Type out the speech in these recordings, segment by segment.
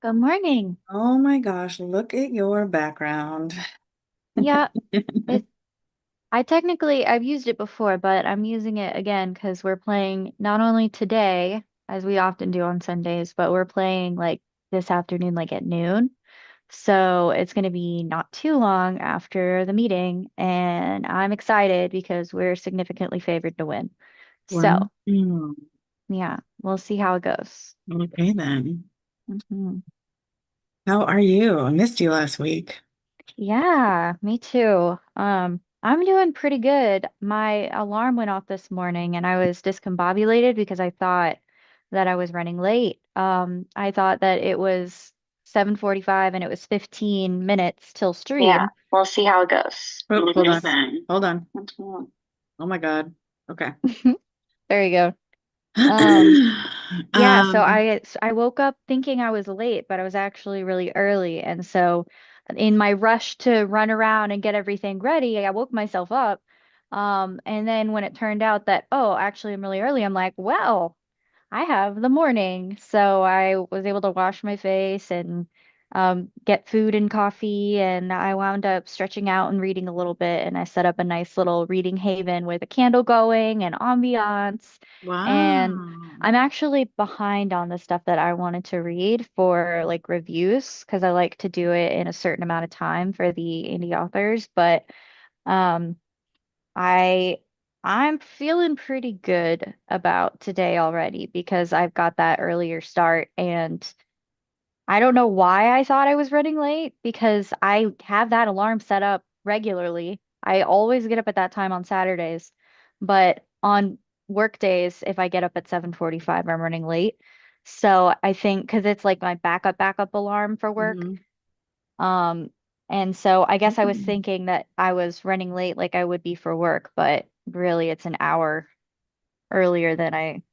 Good morning. Oh my gosh, look at your background. Yeah, it I've used it before, but I'm using it again because we're playing not only today, as we often do on Sundays, but we're playing like this afternoon, like at noon. So it's going to be not too long after the meeting, and I'm excited because we're significantly favored to win. So, Wow. yeah, we'll see how it goes. Okay then. Mhm. How are you? I missed you last week. Yeah, me too. I'm doing pretty good. My alarm went off this morning and I was discombobulated because I thought that I was running late. I thought that it was 7:45 and it was 15 minutes till Yeah, stream. we'll see how it goes. Oh, hold on. Hold on. Oh my God. Okay. There you go. Um, Yeah, so Um, I woke up thinking I was late, but I was actually really early. And so in my rush to run around and get everything ready, I woke myself up. And then when it turned out that, oh, actually I'm really early, I'm like, well, I have the morning. So I was able to wash my face and get food and coffee. And I wound up stretching out and reading a little bit. And I set up a nice little reading haven with a candle going and ambiance. And wow. I'm actually behind on the stuff that I wanted to read for like reviews because I like to do it in a certain amount of time for the indie authors. But um, I I'm feeling pretty good about today already because I've got that earlier start and I don't know why I thought I was running late because I have that alarm set up regularly. I always get up at that time on Saturdays, but on work days, if I get up at 7:45, I'm running late. So I think because it's like my backup alarm for work. Hmm. Um, and so I guess I was thinking that I was running late like I would be for work, but really it's an hour earlier than I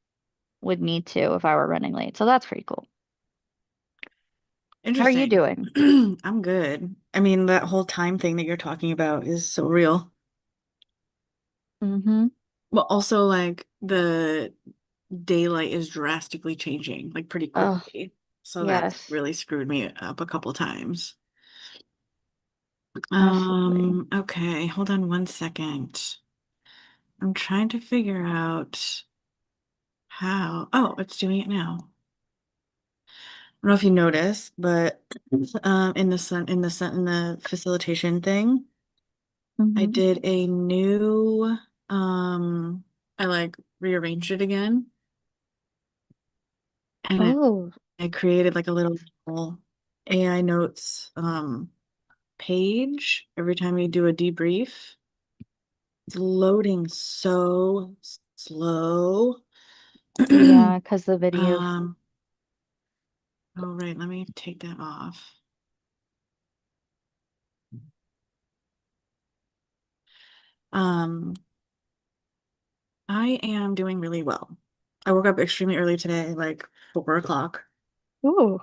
would need to if I were running late. So that's pretty cool. How are you Interesting. doing? I'm good. I mean, that whole time thing that you're talking about is so real. Mm-hmm. But also, like, the daylight is drastically changing, like, pretty Oh, quickly. So that's yes, really screwed me up a couple times. absolutely. Okay, hold on one second. I'm trying to figure out how. Oh, it's doing it now. I don't know if you noticed, but in the facilitation thing, I Mm-hmm. did a new um I like rearranged it again and Oh, I created like a little AI notes page every time you do a debrief. It's loading so slow. yeah, because the video. Um, oh right, let me take that off. Um, I am doing really well. I woke up extremely early today, like 4 o'clock. Ooh,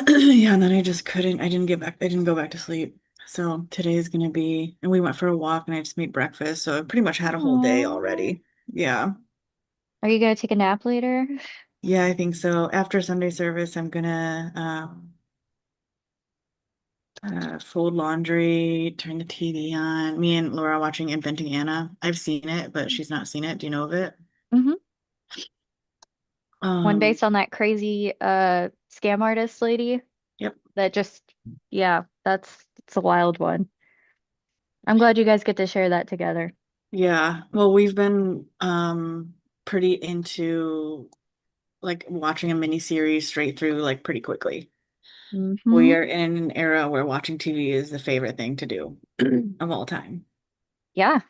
Yeah, and then I didn't I didn't go back to sleep. So today is gonna be, and we went for a walk and I just made breakfast. So I pretty much had a whole day aw. already. Yeah. Are you gonna take a nap later? Yeah, I think so. After Sunday service, I'm gonna fold laundry, turn the TV on. Me and Laura are watching Inventing Anna. I've seen it, but she's not seen it. Do you know of it? Mm-hmm. One Um, based on that crazy scam artist lady yep. that just yeah, that's it's a wild one. I'm glad you guys get to share that together. Yeah. Well, we've been pretty into like watching a mini series straight through like pretty quickly. We Mm-hmm. are in an era where watching TV is the favorite thing to do of all time. Yeah.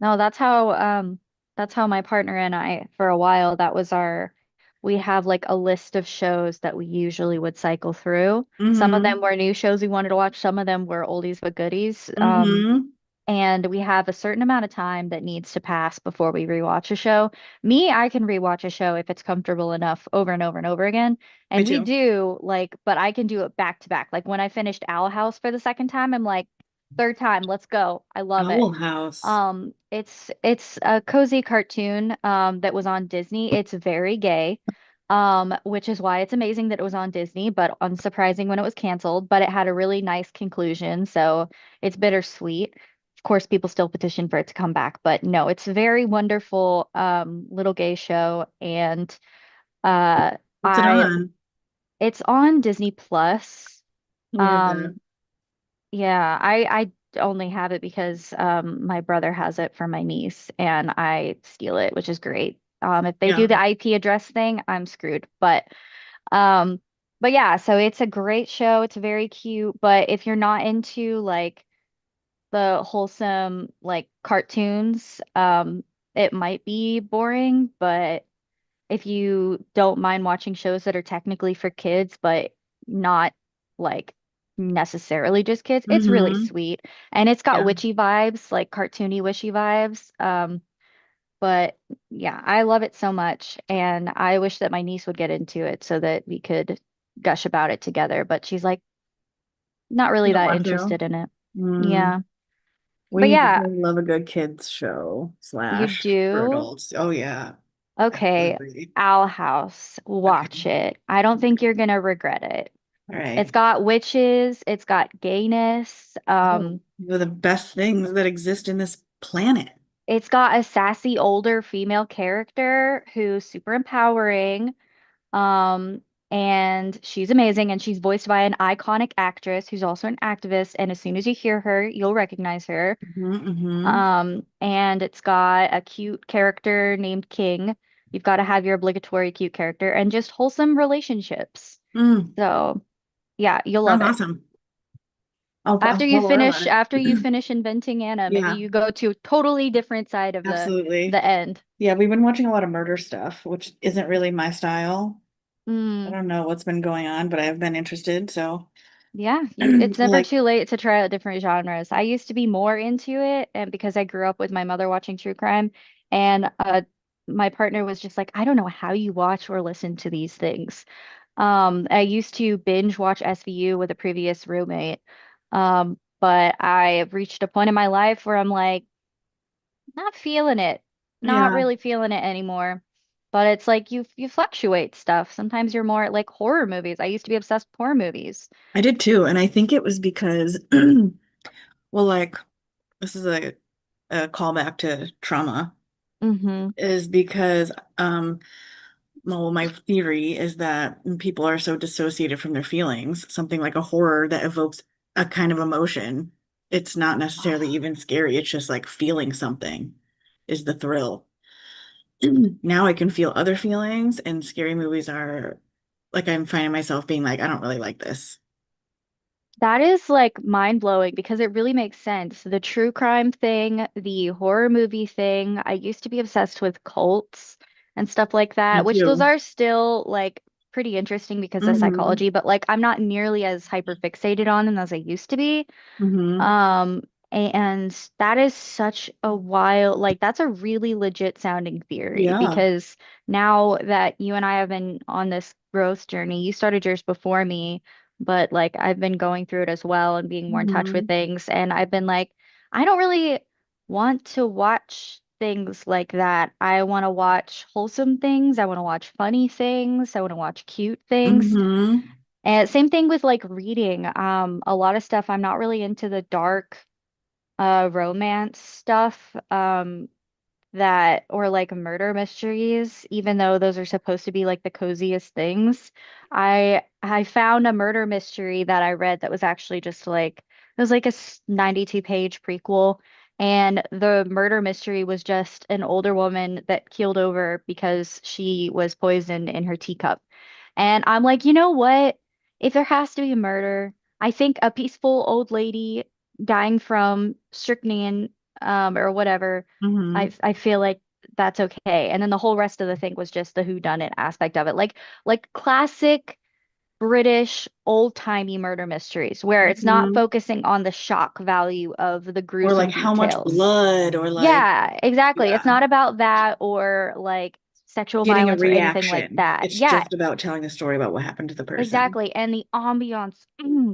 No, that's how my partner and I for a while that was our we have like a list of shows that we usually would cycle through. Some of them Mm-hmm. were new shows we wanted to watch, some of them were oldies but goodies. Mm-hmm. And we have a certain amount of time that needs to pass before we rewatch a show. Me, I can rewatch a show if it's comfortable enough over and over and over again. Me And we too. do like, but I can do it back to back. Like when I finished Owl House for the second time, I'm like, third time, let's go. I love it. Owl House. It's a cozy cartoon that was on Disney. It's very gay. which is why it's amazing that it was on Disney, but unsurprising when it was canceled. But it had a really nice conclusion, so it's bittersweet. Of course, people still petition for it to come back, but no, it's a very wonderful little gay show, and uh, What's it I on? it's on Disney Plus. Weird that. Um, yeah, I only have it because my brother has it for my niece, and I steal it, which is great. If they do Yeah. the IP address thing, I'm screwed, um, but yeah, so it's a great show. It's very cute, but if you're not into like the wholesome like cartoons, it might be boring, but if you don't mind watching shows that are technically for kids, but not like necessarily just kids, it's really Mm-hmm. sweet. And it's got Yeah. witchy vibes, like cartoony witchy vibes. But yeah, I love it so much. And I wish that my niece would get into it so that we could gush about it together. But she's like not You really don't that want to? interested in it. Mm. Yeah. But We yeah, definitely love a good kids show you slash for do. adults. Oh yeah, Okay. absolutely. Owl House. Watch Okay. it. I don't think you're gonna regret it. All It's right. got witches, it's got gayness, Oh, one of the best things that exist in this planet. it's got a sassy older female character who's super empowering. Um, and she's amazing, and she's voiced by an iconic actress who's also an activist, and as soon as you hear her, you'll recognize her. Mm-hmm. And it's got a cute character named King. You've got to have your obligatory cute character and just wholesome relationships. Mm, So, yeah, you'll love sounds it. awesome. I'll tell her about After you it. finish inventing Anna, maybe Yeah, you go to a totally different side of absolutely. the end. Yeah, we've been watching a lot of murder stuff, which isn't really my style. I Mm, don't know what's been going on, but I've been interested. So, yeah, it's never like, too late to try out different genres. I used to be more into it, and because I grew up with my mother watching true crime, and my partner was just like, I don't know how you watch or listen to these things. I used to binge watch SVU with a previous roommate. But I reached a point in my life where I'm like, not feeling it. Not yeah, really feeling it anymore. But it's like you fluctuate stuff. Sometimes you're more like horror movies. I used to be obsessed with horror movies. I did too. And I think it was because, well, like, this is a callback to trauma, Mm-hmm. is because, well, my theory is that when people are so dissociated from their feelings, something like a horror that evokes a kind of emotion, it's not necessarily even scary. It's just like feeling something is the thrill. Now I can feel other feelings, and scary movies are like I'm finding myself being like, I don't really like this. That is like mind blowing because it really makes sense. The true crime thing, the horror movie thing. I used to be obsessed with cults and stuff like Me that, which those too. are still like pretty interesting because of Hmm. psychology, but like I'm not nearly as hyper fixated on them as I used to be. Hmm. Um, and that is such a wild, like that's a really legit sounding theory Yeah. because now that you and I have been on this growth journey, you started yours before me, but like I've been going through it as well and being more in touch with Hmm. things. And I've been like, I don't really want to watch things like that. I want to watch wholesome things. I want to watch funny things. I want to watch cute things. Hmm. And same thing with like reading. A lot of stuff I'm not really into the dark romance stuff that or like murder mysteries, even though those are supposed to be like the coziest things. I found a murder mystery that I read that was actually just like it was like a 92-page prequel, and the murder mystery was just an older woman that keeled over because she was poisoned in her teacup. And I'm like, you know what? If there has to be a murder, I think a peaceful old lady dying from strychnine or whatever, Hmm. I feel like that's okay. And then the whole rest of the thing was just the whodunit aspect of it. Like classic British old-timey murder mysteries where it's not Hmm. focusing on the shock value of the Or gruesome like how much details. blood, or like, Yeah, exactly. It's yeah, not about that or like sexual getting a violence or anything like reaction. that. It's Yeah, just about telling a story about what happened to the person. exactly. And the ambiance,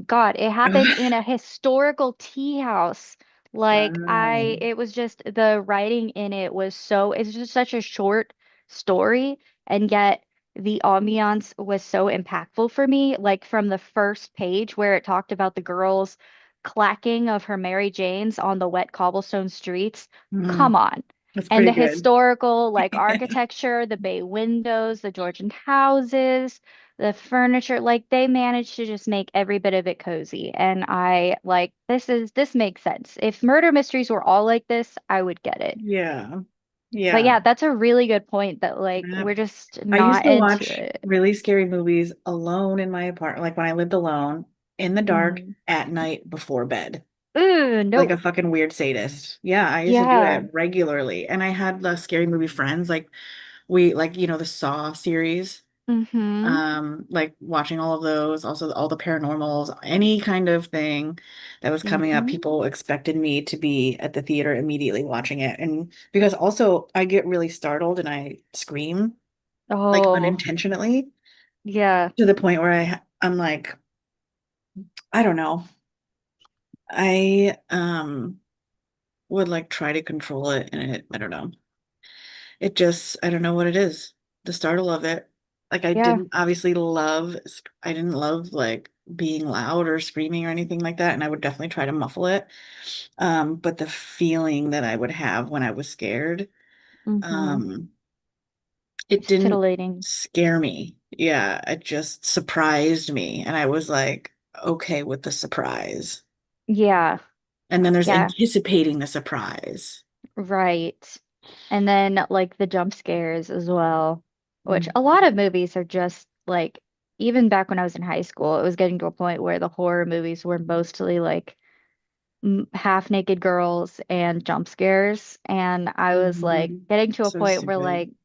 God, it happened in a historical tea house. Wow. It was just the writing in it was so, it's just such a short story. And yet the ambiance was so impactful for me. Like from the first page where it talked about the girls clacking of her Mary Janes on the wet cobblestone streets. Mm, Come on. that's And pretty the good. historical like architecture, the bay windows, the Georgian houses, the furniture, like they managed to just make every bit of it cozy. And I like this makes sense. If murder mysteries were all like this, I would get it. Yeah. But Yeah. yeah, that's a really good point that like Yep. we're just I used not to into watch it. really scary movies alone in my apartment, like when I lived alone in the dark Hmm. at night before bed, Ooh, like a no. fucking weird sadist. Yeah, I used to do Yeah. it regularly. And I had the scary movie friends, like we like, the Saw series. Mm-hmm. Like watching all of those, also all the paranormals, any kind of thing that was coming up, Mm-hmm. people expected me to be at the theater immediately watching it. And because also I get really startled and I scream like Oh, unintentionally yeah. to the point where I'm like, I don't know. I would like try to control it and I don't know. It just, I don't know what it is. The startle of it. Like Yeah. I didn't love like being loud or screaming or anything like that. And I would definitely try to muffle it. But the feeling that I would have when I was scared, Mm-hmm. um, it It's didn't titillating. scare me. Yeah, it just surprised me. And I was like, okay with the surprise. Yeah. And then there's Yeah. anticipating the surprise. Right. And then like the jump scares as well, which a lot Mhm. of movies are just like, even back when I was in high school, it was getting to a point where the horror movies were mostly like half naked girls and jump scares. And I was like Mhm. getting to a So point where like, stupid.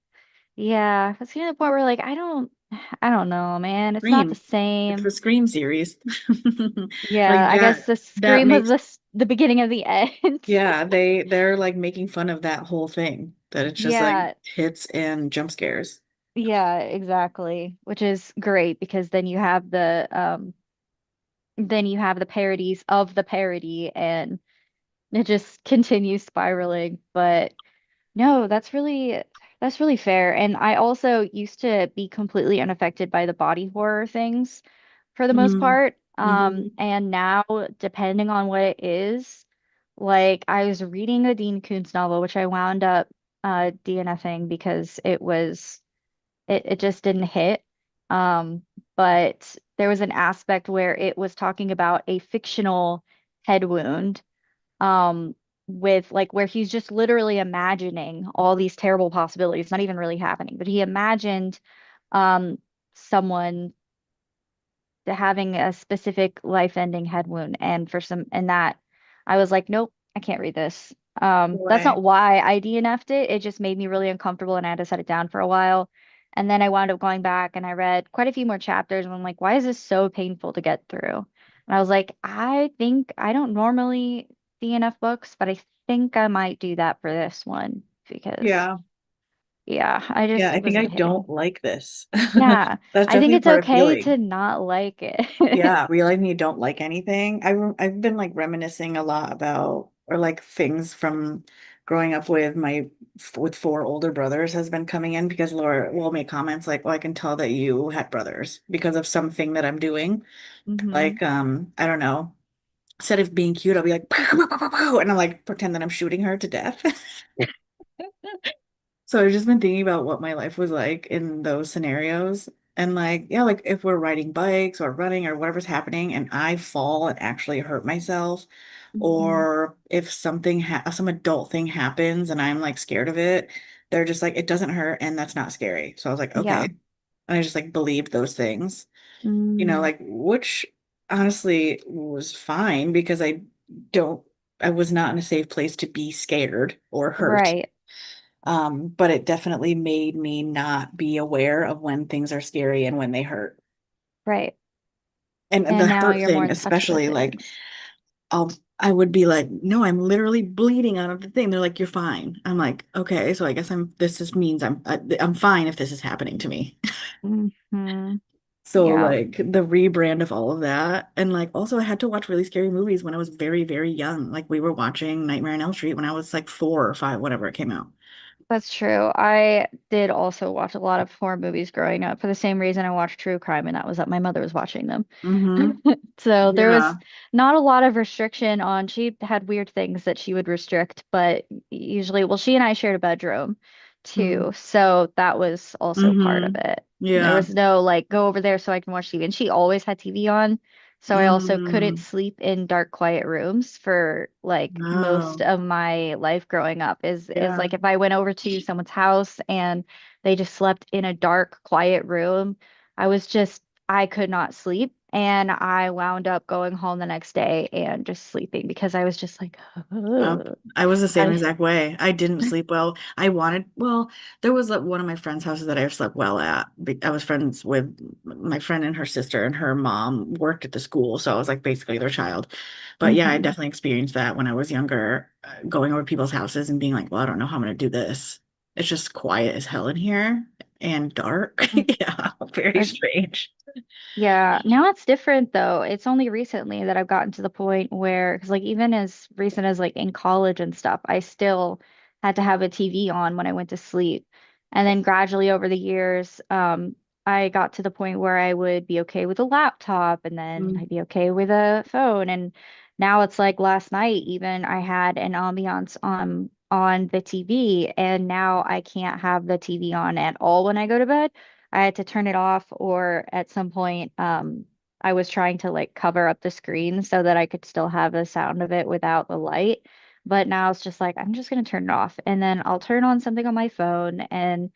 yeah, I was getting to the point where like, I don't know, man. It's not the Scream. It's the same. Scream series. Yeah, Like I guess the that scream of makes the beginning of the end. yeah, they're like making fun of that whole thing. That it's just like Yeah, hits and jump scares. yeah, exactly. Which is great because then you have the parodies of the parody and it just continues spiraling. But no, that's really fair. And I also used to be completely unaffected by the body horror things for the most Mm-hmm. part. Mm-hmm. And now depending on what it is, like I was reading a Dean Koontz novel, which I wound up DNFing because it just didn't hit. Um, but there was an aspect where it was talking about a fictional head wound, um, with like where he's just literally imagining all these terrible possibilities, not even really happening, but he imagined um someone to having a specific life-ending head wound, and for some and that I was like, nope, I can't read this. That's Boy. not why I DNF'd it. It just made me really uncomfortable and I had to set it down for a while. And then I wound up going back and I read quite a few more chapters and I'm like, why is this so painful to get through? And I was like, I think I don't normally DNF books, but I think I might do that for this one because Yeah. yeah, I Yeah, just I think I wasn't don't hitting. like this. Yeah, That's I think definitely it's part of okay healing. to not like it. Yeah, realizing you don't like anything. I've been like reminiscing a lot about or like things from growing up with my with four older brothers has been coming in because Laura will make comments like, "Oh, I can tell that you had brothers because of something that I'm doing." Hmm. Like, I don't know. Instead of being cute, I'll be like, "Pow, pow, pow, pow, pow," and I'm like pretend that I'm shooting her to death. So I've just been thinking about what my life was like in those scenarios. And like, yeah, like if we're riding bikes or running or whatever's happening and I fall and actually hurt myself, Hmm. or if some adult thing happens and I'm like scared of it, they're just like, it doesn't hurt and that's not scary. So I was like, okay. Yeah. And I just like believed those things, Mm, like which honestly was fine because don't, I was not in a safe place to be scared or hurt. right, But it definitely made me not be aware of when things are scary and when they hurt. right. And And the now hurt you're more thing, in touch with especially like things. I would be like, no, I'm literally bleeding out of the thing. They're like, you're fine. I'm like, okay, so I guess this just means I'm fine if this is happening to me. Hmm. So Yeah. like the rebrand of all of that. And like also I had to watch really scary movies when I was very, very young. Like we were watching Nightmare on Elm Street when I was like 4 or 5, whatever it came out. That's true. I did also watch a lot of horror movies growing up for the same reason I watched true crime, and that was that my mother was watching them. Mm-hmm. So there was Yeah. not a lot of restriction on, she had weird things that she would restrict, but usually, well, she and I shared a bedroom too. So that was also part of Mm-hmm. it. There Yeah. was no like go over there so I can watch TV. And she always had TV on. So I also couldn't Mm. sleep in dark, quiet rooms for like most Oh, of my life growing up. Is yeah. like if I went over to someone's house and they just slept in a dark, quiet room, I was just I could not sleep. And I wound up going home the next day and just sleeping because I was just like, Up. "Ugh." I was the same I, exact way. I didn't sleep well. Well, there was like one of my friends' houses that I slept well at. I was friends with my friend and her sister, and her mom worked at the school. So I was like basically their child. But yeah, I Mhm. definitely experienced that when I was younger, going over people's houses and being like, well, I don't know how I'm going to do this. It's just quiet as hell in here and dark. Yeah, very strange. Yeah, now it's different though. It's only recently that I've gotten to the point where, because like even as recent as like in college and stuff, I still had to have a TV on when I went to sleep. And then gradually over the years, I got to the point where I would be okay with a laptop and then Mm. I'd be okay with a phone. And now it's like last night, even I had an ambiance on the TV, and now I can't have the TV on at all when I go to bed. I had to turn it off, or at some point, I was trying to like cover up the screen so that I could still have the sound of it without the light. But now it's just like, I'm just going to turn it off and then I'll turn on something on my phone. And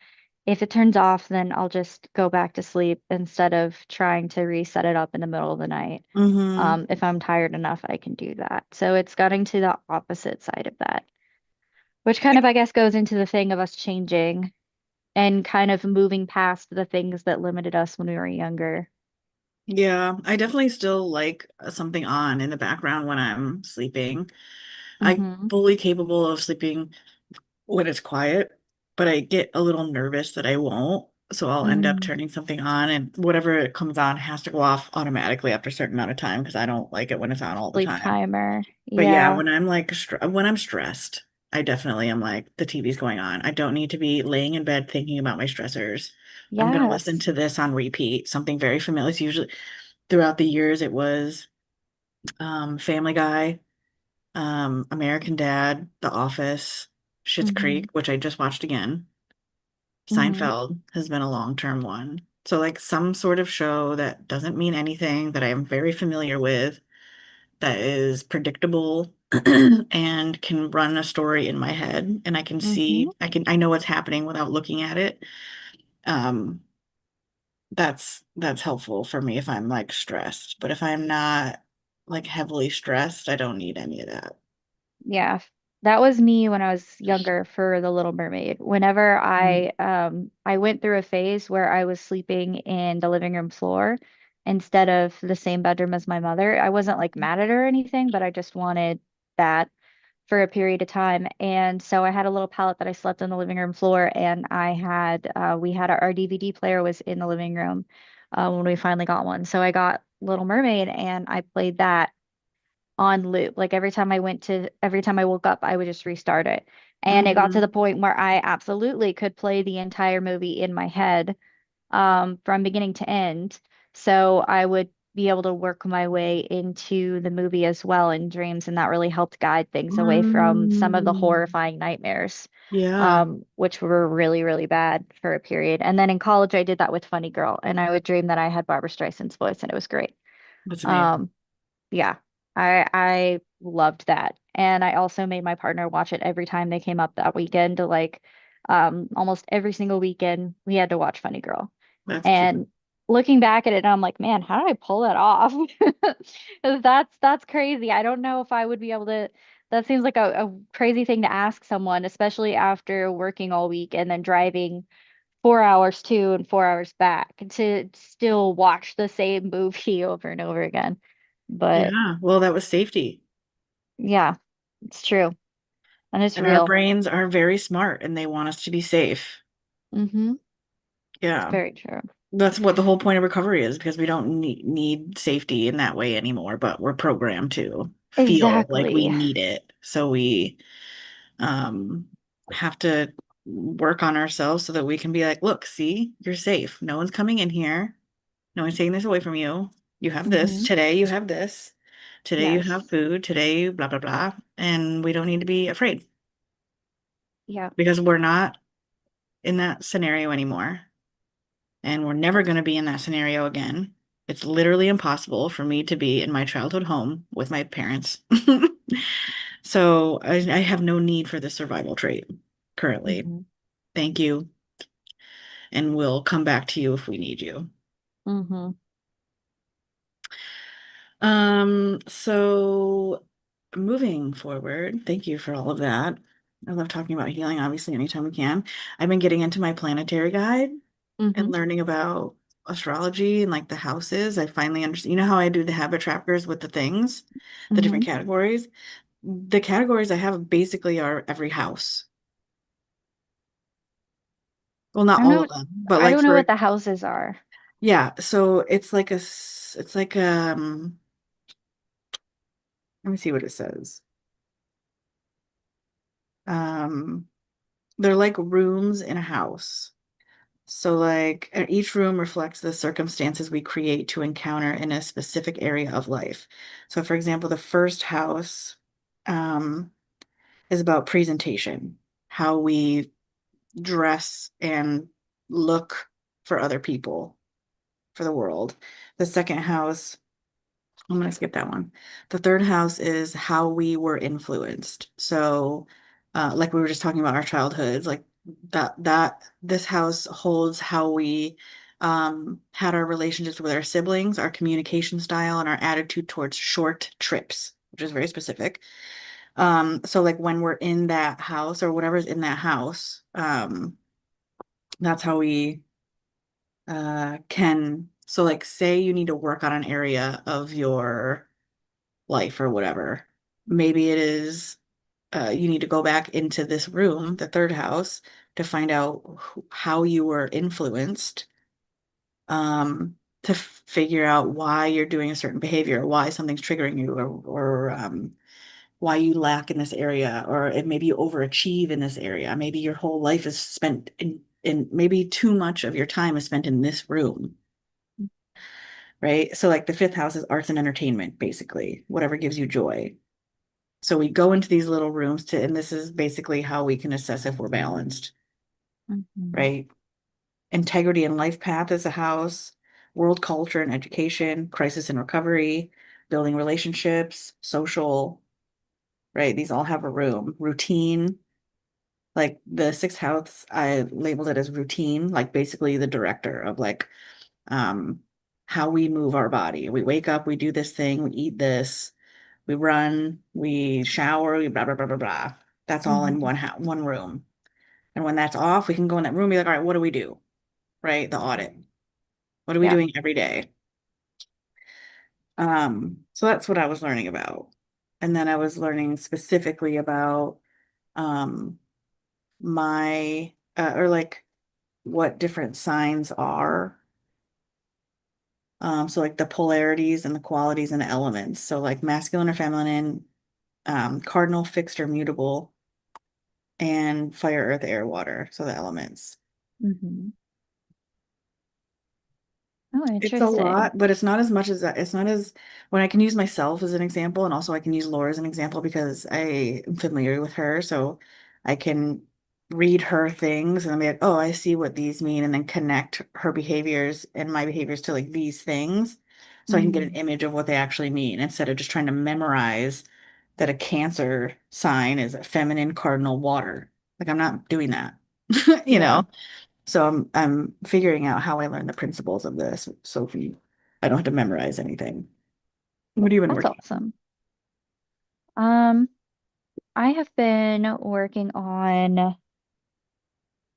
if it turns off, then I'll just go back to sleep instead of trying to reset it up in the middle of the night. Hmm. If I'm tired enough, I can do that. So it's getting to the opposite side of that, which kind of, I guess, goes into the thing of us changing and kind of moving past the things that limited us when we were younger. Yeah, I definitely still like something on in the background when I'm sleeping. I'm Hmm. fully capable of sleeping when it's quiet, but I get a little nervous that I won't. So I'll end up Mm. turning something on, and whatever it comes on has to go off automatically after a certain amount of time because I don't like it when it's on all the Sleep time. timer. But yeah, Yeah. when I'm stressed, I definitely am like the TV's going on. I don't need to be laying in bed thinking about my stressors. I'm gonna listen Yes. to this on repeat, something very familiar. It's usually throughout the years it was Family Guy, American Dad, The Office, Schitt's Hmm. Creek, which I just watched again. Hmm. Seinfeld has been a long-term one. So like some sort of show that doesn't mean anything that I am very familiar with, that is predictable and can run a story in my head and Hmm. I know what's happening without looking at it. Um, that's helpful for me if I'm like stressed. But if I'm not like heavily stressed, I don't need any of that. Yeah. That was me when I was younger for The Little Mermaid. Whenever Mm. I went through a phase where I was sleeping in the living room floor instead of the same bedroom as my mother. I wasn't like mad at her or anything, but I just wanted that for a period of time. And so I had a little pallet that I slept on the living room floor, and we had our DVD player was in the living room when we finally got one. So I got Little Mermaid and I played that on loop. Like every time I woke up, I would just restart it. And it got to the Hmm. point where I absolutely could play the entire movie in my head from beginning to end. So I would be able to work my way into the movie as well in dreams, and that really helped guide things away from some of the Mm. horrifying nightmares, Yeah, which were really, really bad for a period. And then in college, I did that with Funny Girl, and I would dream that I had Barbara Streisand's voice, and it was great. that's amazing. Um, yeah, I loved that. And I also made my partner watch it every time they came up that weekend. Like almost every single weekend, we had to watch Funny Girl. That's cute. And looking back at it, I'm like, man, how did I pull that off? 'Cause that's crazy. I don't know if I would be able to. That seems like a crazy thing to ask someone, especially after working all week and then driving 4 hours to and 4 hours back to still watch the same movie over and over again. But Yeah, well, that was safety. yeah, it's true. And it's And our real. brains are very smart and they want us to be safe. Mm-hmm. It's Yeah. very true. That's what the whole point of recovery is because we don't need safety in that way anymore, but we're programmed to feel like we Exactly. need it. So we um have to. work on ourselves so that we can be like, look, see, you're safe. No one's coming in here. No one's taking this away from you. You have this. Hmm. Today you have this. Today you have Yes. food. Today you blah, blah, blah. And we don't need to be afraid Yeah. because we're not in that scenario anymore. And we're never going to be in that scenario again. It's literally impossible for me to be in my childhood home with my parents. So I have no need for the survival trait currently. Hmm. Thank you. And we'll come back to you if we need you. Hmm. So moving forward, thank you for all of that. I love talking about healing, obviously, anytime we can. I've been getting into my planetary guide and Hmm. learning about astrology and like the houses. I finally understand. You know how I do the habit trackers with the things, the different Hmm. categories? The categories I have basically are every house. Well, not I'm all not, of them, but I like don't know for what the houses are. yeah, so it's like let me see what it says. Um they're like rooms in a house. So like each room reflects the circumstances we create to encounter in a specific area of life. So for example, the first house um is about presentation, how we dress and look for other people, for the world. The second house, I'm going to skip that one. The third house is how we were influenced. So, like we were just talking about our childhoods, like this house holds how we had our relationships with our siblings, our communication style, and our attitude towards short trips, which is very specific. So like when we're in that house or whatever's in that house, that's how we can. So like say you need to work on an area of your life or whatever. Maybe it is you need to go back into this room, the third house, to find out how you were influenced, to figure out why you're doing a certain behavior, why something's triggering you, or why you lack in this area, or if maybe you overachieve in this area. Maybe your whole life is spent in maybe too much of your time is spent in this room, right? So like the fifth house is arts and entertainment, basically, whatever gives you joy. So we go into these little rooms to, and this is basically how we can assess if we're balanced, Hmm. right? Integrity and life path is a house, world culture and education, crisis and recovery, building relationships, social, right? These all have a room. Routine, like the sixth house, I labeled it as routine, like basically the director of like um how we move our body. We wake up, we do this thing, we eat this, we run, we shower, we blah blah blah blah blah. That's all in Hmm. one room. And when that's off, we can go in that room and be like, all right, what do we do? Right? The audit. What are we Yeah. doing every day? So that's what I was learning about. And then I was learning specifically about um my or like what different signs are. So like the polarities and the qualities and the elements. So like masculine or feminine, cardinal, fixed or mutable, and fire, earth, air, water. So the elements. Hmm. Oh, It's a interesting. lot, but it's not as much as that. It's not as when I can use myself as an example, and also I can use Laura as an example because I am familiar with her. So I can read her things and be like, oh, I see what these mean, and then connect her behaviors and my behaviors to like these things. So I can get an Mm. image of what they actually mean instead of just trying to memorize that a Cancer sign is a feminine cardinal water. Like I'm not doing that, you Yeah, know? So I'm figuring out how I learn the principles of this. So I don't have to memorize anything. What have you been that's working awesome. Um, I have been working on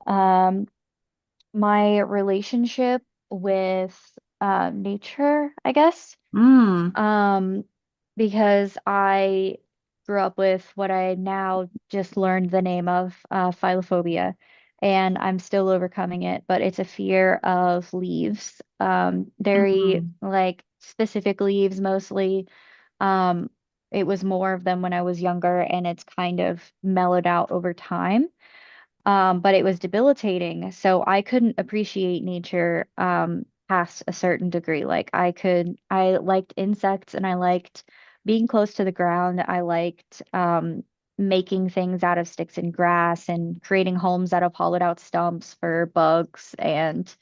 um my relationship with nature, I guess. on? Um, because I grew up with what I now just learned the name of, philophobia, and I'm still overcoming it, but it's a fear of leaves. Very Mm. like specific leaves mostly. Um, it was more of them when I was younger, and it's kind of mellowed out over time. but it was debilitating. So I couldn't appreciate nature past a certain degree. Like I liked insects and I liked being close to the ground. I liked making things out of sticks and grass and creating homes out of hollowed out stumps for bugs. And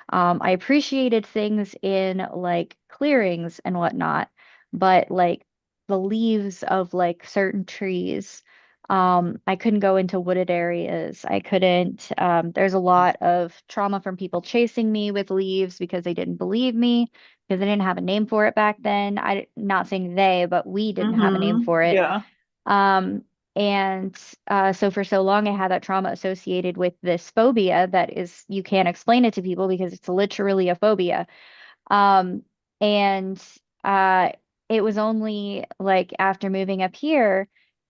I appreciated things in like clearings and whatnot, but like the leaves of like certain trees. I couldn't go into wooded areas. I couldn't, there's a lot of trauma from people chasing me with leaves because they didn't believe me, because they didn't have a name for it back then. Not saying they, but we didn't have a name Mm-hmm. for it. Yeah. Um, and so for so long, I had that trauma associated with this phobia that is, you can't explain it to people because it's literally a phobia. Um, and uh, it was only like after moving up here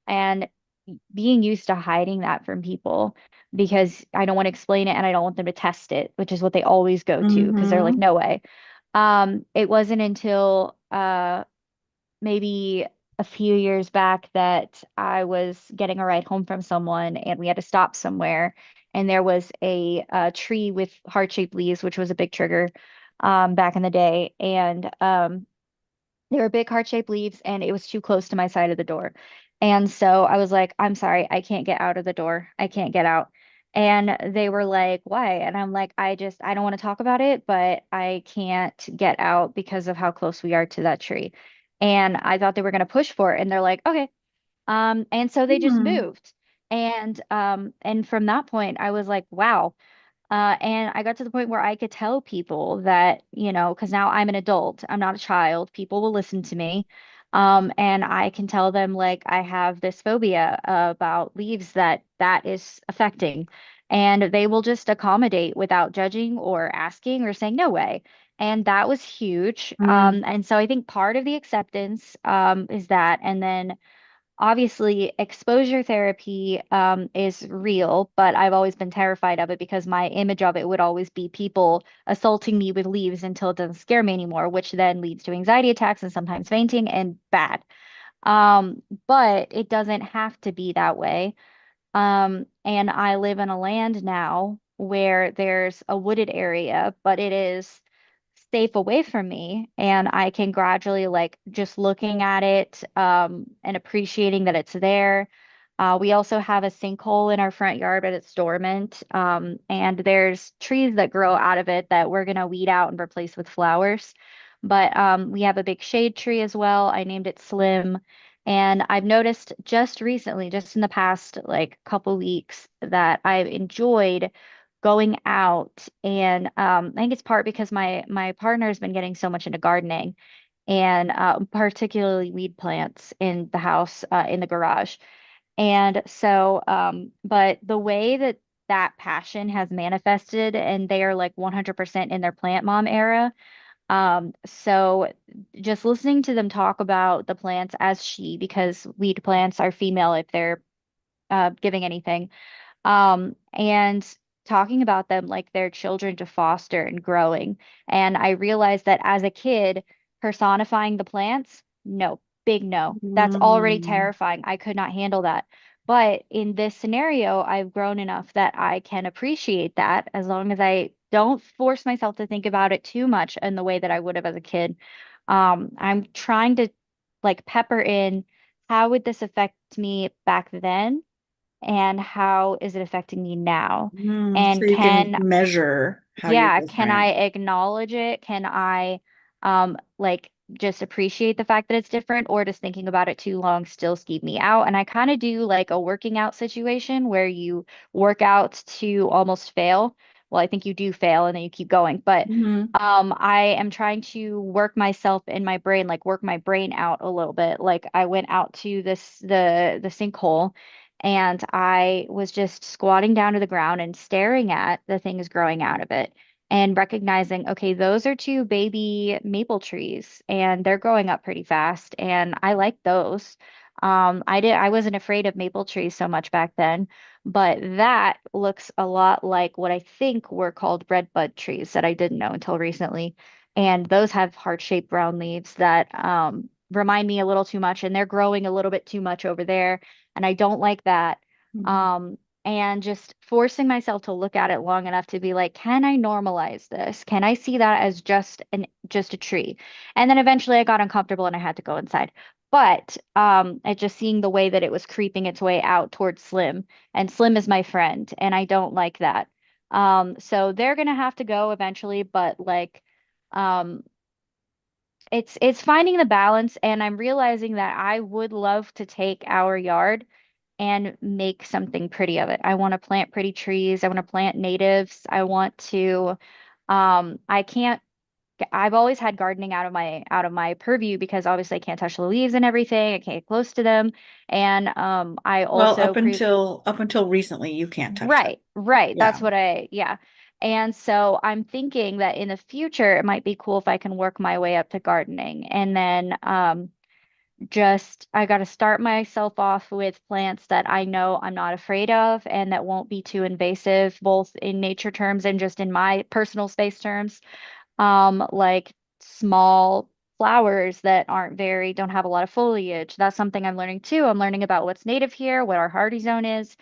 and being used to hiding that from people because I don't want to explain it and I don't want them to test it, which is what they always go to because they're like, Mm-hmm. no way. It wasn't until maybe a few years back that I was getting a ride home from someone and we had to stop somewhere. And there was a tree with heart-shaped leaves, which was a big trigger back in the day. And they were big heart-shaped leaves, and it was too close to my side of the door. And so I was like, I'm sorry, I can't get out of the door. I can't get out. And they were like, why? And I'm like, I don't want to talk about it, but I can't get out because of how close we are to that tree. And I thought they were going to push for it. And they're like, okay. And so they just Mm-hmm. moved. And from that point, I was like, wow. And I got to the point where I could tell people that, because now I'm an adult, I'm not a child, people will listen to me. And I can tell them like I have this phobia about leaves that is affecting. And they will just accommodate without judging or asking or saying no way. And that was huge. And so I think part of the acceptance is that. And then obviously, exposure therapy is real, but I've always been terrified of it because my image of it would always be people assaulting me with leaves until it doesn't scare me anymore, which then leads to anxiety attacks and sometimes fainting and bad. But it doesn't have to be that way. And I live in a land now where there's a wooded area, but it is safe away from me. And I can gradually, like, just looking at it, and appreciating that it's there. We also have a sinkhole in our front yard, but it's dormant. And there's trees that grow out of it that we're going to weed out and replace with flowers. But we have a big shade tree as well. I named it Slim. And I've noticed just recently, just in the past like couple weeks, that I've enjoyed going out. And I think it's part because my partner has been getting so much into gardening and particularly weed plants in the house, in the garage. And so, but the way that that passion has manifested, and they are like 100% in their plant mom era. So just listening to them talk about the plants as she, because weed plants are female if they're giving anything, and talking about them like they're children to foster and growing. And I realized that as a kid, personifying the plants, no, big no. That's already Mm-hmm. terrifying. I could not handle that. But in this scenario, I've grown enough that I can appreciate that as long as I don't force myself to think about it too much in the way that I would have as a kid. I'm trying to like pepper in how would this affect me back then? And how is it affecting me now? So And you can measure how you're yeah, can I different. acknowledge it? Can I like just appreciate the fact that it's different, or does thinking about it too long still skeeve me out? And I kind of do like a working out situation where you work out to almost fail. Well, I think you do fail and then you keep going, but Mm-hmm. I am trying to work myself in my brain, like work my brain out a little bit. Like I went out to the sinkhole and I was just squatting down to the ground and staring at the things growing out of it and recognizing, okay, those are two baby maple trees and they're growing up pretty fast and I like those. I wasn't afraid of maple trees so much back then, but that looks a lot like what I think were called redbud trees that I didn't know until recently. And those have heart-shaped brown leaves that remind me a little too much, and they're growing a little bit too much over there and I don't like that. Mm-hmm. Um, and just forcing myself to look at it long enough to be like, can I normalize this? Can I see that as just a tree? And then eventually I got uncomfortable and I had to go inside. But it just seeing the way that it was creeping its way out towards Slim, and Slim is my friend, and I don't like that. So they're gonna have to go eventually, but like um it's finding the balance, and I'm realizing that I would love to take our yard and make something pretty of it. I want to plant pretty trees. I want to plant natives. I want to I can't I've always had gardening out of my purview because obviously I can't touch the leaves and everything. I can't get close to them. And I Well, also up until recently, you can't touch them. right, right. Yeah. Yeah. And so I'm thinking that in the future, it might be cool if I can work my way up to gardening. And then just I got to start myself off with plants that I know I'm not afraid of and that won't be too invasive, both in nature terms and just in my personal space terms. Like small flowers that don't have a lot of foliage. That's something I'm learning too. I'm learning about what's native here, what our hardy zone is,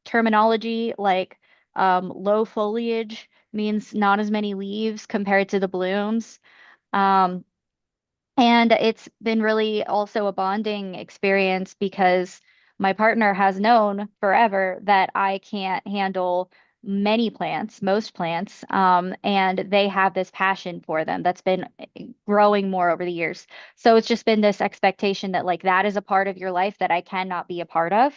terminology like low foliage means not as many leaves compared to the blooms. Um, and it's been really also a bonding experience because my partner has known forever that I can't handle many plants, most plants, and they have this passion for them that's been growing more over the years. So it's just been this expectation that like that is a part of your life that I cannot be a part of.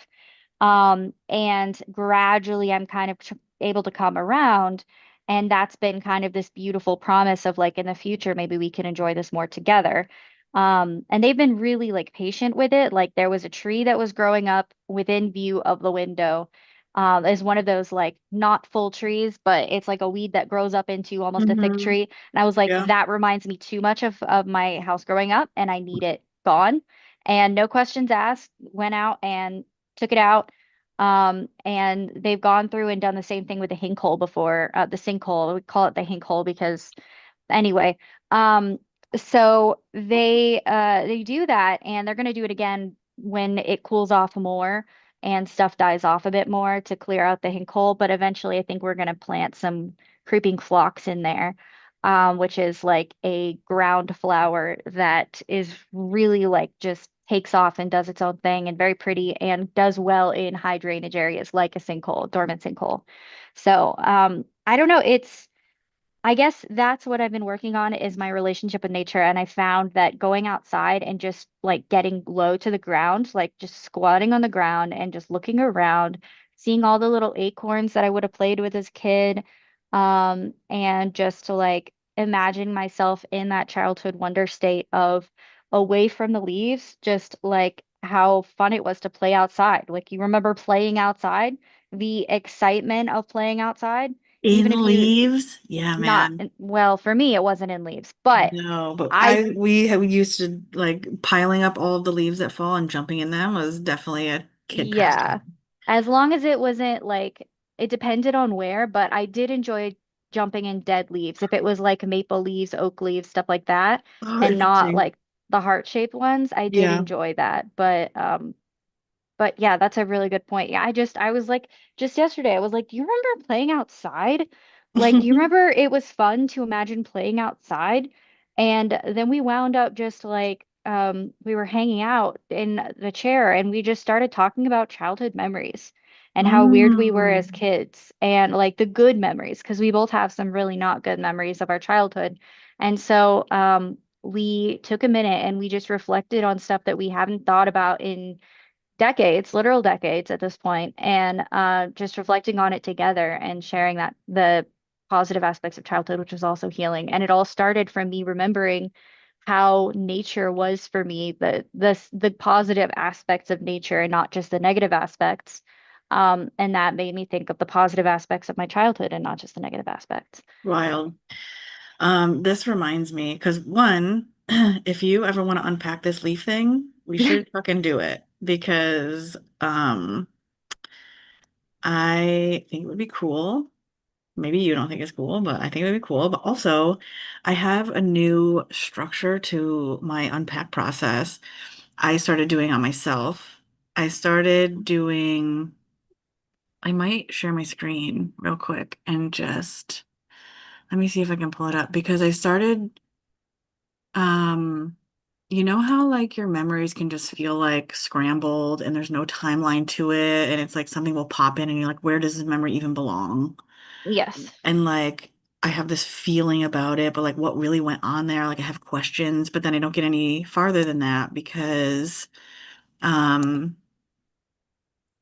And gradually I'm kind of able to come around. And that's been kind of this beautiful promise of like in the future, maybe we can enjoy this more together. And they've been really like patient with it. Like there was a tree that was growing up within view of the window. Is one of those like not full trees, but it's like a weed that grows up into almost a thick Hmm. tree. And I was like, Yeah. that reminds me too much of my house growing up, and I need it gone. And no questions asked, went out and took it out. And they've gone through and done the same thing with the hink hole before, the sinkhole. We call it the hink hole because anyway, um, so they do that and they're gonna do it again when it cools off more and stuff dies off a bit more to clear out the hink hole. But eventually I think we're gonna plant some creeping phlox in there, which is like a ground flower that is really like just takes off and does its own thing and very pretty and does well in high drainage areas like a sinkhole, dormant sinkhole. So I don't know, I guess that's what I've been working on is my relationship with nature. And I found that going outside and just like getting low to the ground, like just squatting on the ground and just looking around, seeing all the little acorns that I would have played with as a kid, and just to like imagine myself in that childhood wonder state of away from the leaves, just like how fun it was to play outside. Like you remember playing outside, the excitement of playing outside even if In you leaves? Yeah, not, man. well, for me, it wasn't in leaves, but No, but I, we used to like piling up all of the leaves that fall and jumping in them was definitely a kid yeah, pastime. as long as it wasn't like, it depended on where, but I did enjoy jumping in dead leaves. If it was like maple leaves, oak leaves, stuff like that, Oh, and not interesting. like the heart-shaped ones, I did Yeah. enjoy that. But yeah, that's a really good point. Yeah, I was like, just yesterday, I was like, do you remember playing outside? Like, do you remember it was fun to imagine playing outside? And then we wound up just like, we were hanging out in the chair and we just started talking about childhood memories and how weird we were as Mm. kids and like the good memories, because we both have some really not good memories of our childhood. And so, we took a minute and we just reflected on stuff that we haven't thought about in decades, literal decades at this point, and just reflecting on it together and sharing that the positive aspects of childhood, which was also healing. And it all started from me remembering how nature was for me, the positive aspects of nature and not just the negative aspects. And that made me think of the positive aspects of my childhood and not just the negative aspects. Wild. This reminds me, because one, if you ever want to unpack this leaf thing, we should fucking do it because I think it would be cool. Maybe you don't think it's cool, but I think it would be cool. But also, I have a new structure to my unpack process. I started doing on myself. I started doing I might share my screen real quick and just let me see if I can pull it up because I started um you know how like your memories can just feel like scrambled and there's no timeline to it and it's like something will pop in and you're like, where does this memory even belong? Yes. And like I have this feeling about it, but like what really went on there? Like I have questions, but then I don't get any farther than that because um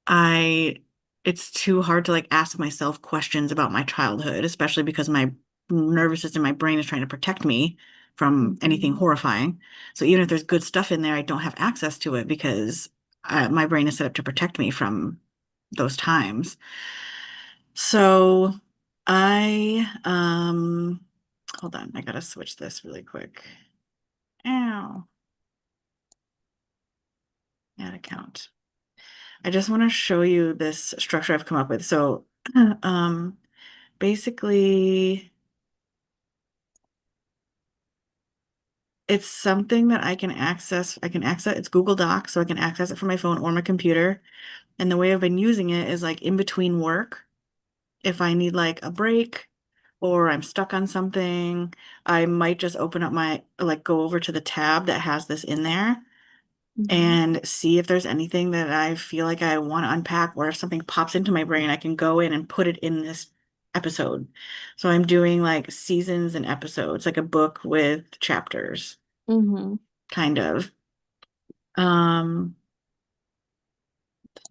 I it's too hard to like ask myself questions about my childhood, especially because my nervous system, my brain is trying to protect me from anything Mhm. horrifying. So even if there's good stuff in there, I don't have access to it because my brain is set up to protect me from those times. So I hold on, I gotta switch this really quick. Ow, add account. I just want to show you this structure I've come up with. So um basically, it's something that I can access. I can access it's Google Docs, so I can access it from my phone or my computer. And the way I've been using it is like in between work, if I need like a break or I'm stuck on something, I might just open up my like go over to the tab that has this in there Mhm. and see if there's anything that I feel like I want to unpack, or if something pops into my brain, I can go in and put it in this episode. So I'm doing like seasons and episodes, like a book with chapters, Mhm. kind of. Um,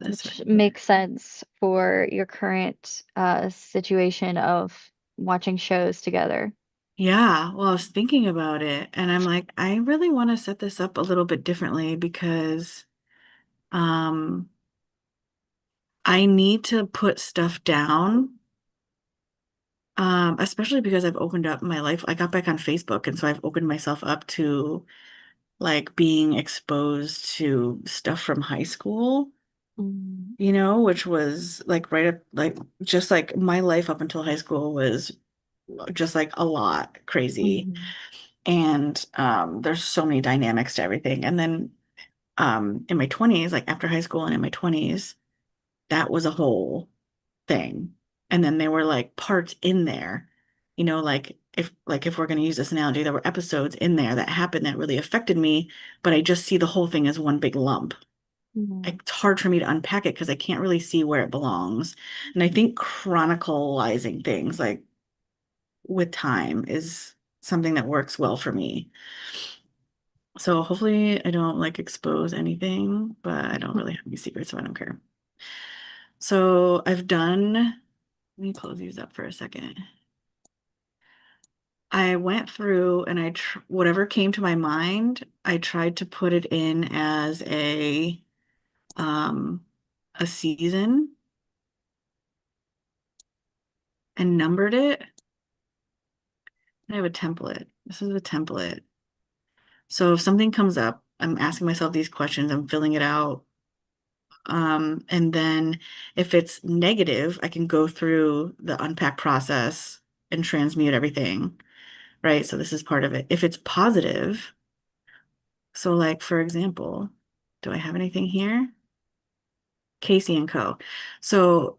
this right Which here. makes sense for your current situation of watching shows together. Yeah, well, I was thinking about it and I'm like, I really want to set this up a little bit differently because um I need to put stuff down. Especially because I've opened up my life. I got back on Facebook, and so I've opened myself up to like being exposed to stuff from high school, Mhm. which was like right up like just like my life up until high school was just like a lot crazy. Mhm. And there's so many dynamics to everything. And then in my 20s, like after high school and in my 20s, that was a whole thing. And then there were like parts in there, like if we're going to use this analogy, there were episodes in there that happened that really affected me, but I just see the whole thing as one big lump. Mhm. It's hard for me to unpack it because I can't really see where it belongs. And I think chronicalizing things like with time is something that works well for me. So hopefully I don't like expose anything, but I don't really have any secrets, so I don't care. So let me close these up for a second. I went through and whatever came to my mind, I tried to put it in as um a season and numbered it. I have a template. This is a template. So if something comes up, I'm asking myself these questions, I'm filling it out. And then if it's negative, I can go through the unpack process and transmute everything, right? So this is part of it. If it's positive, so like for example, do I have anything here? Casey and Co. So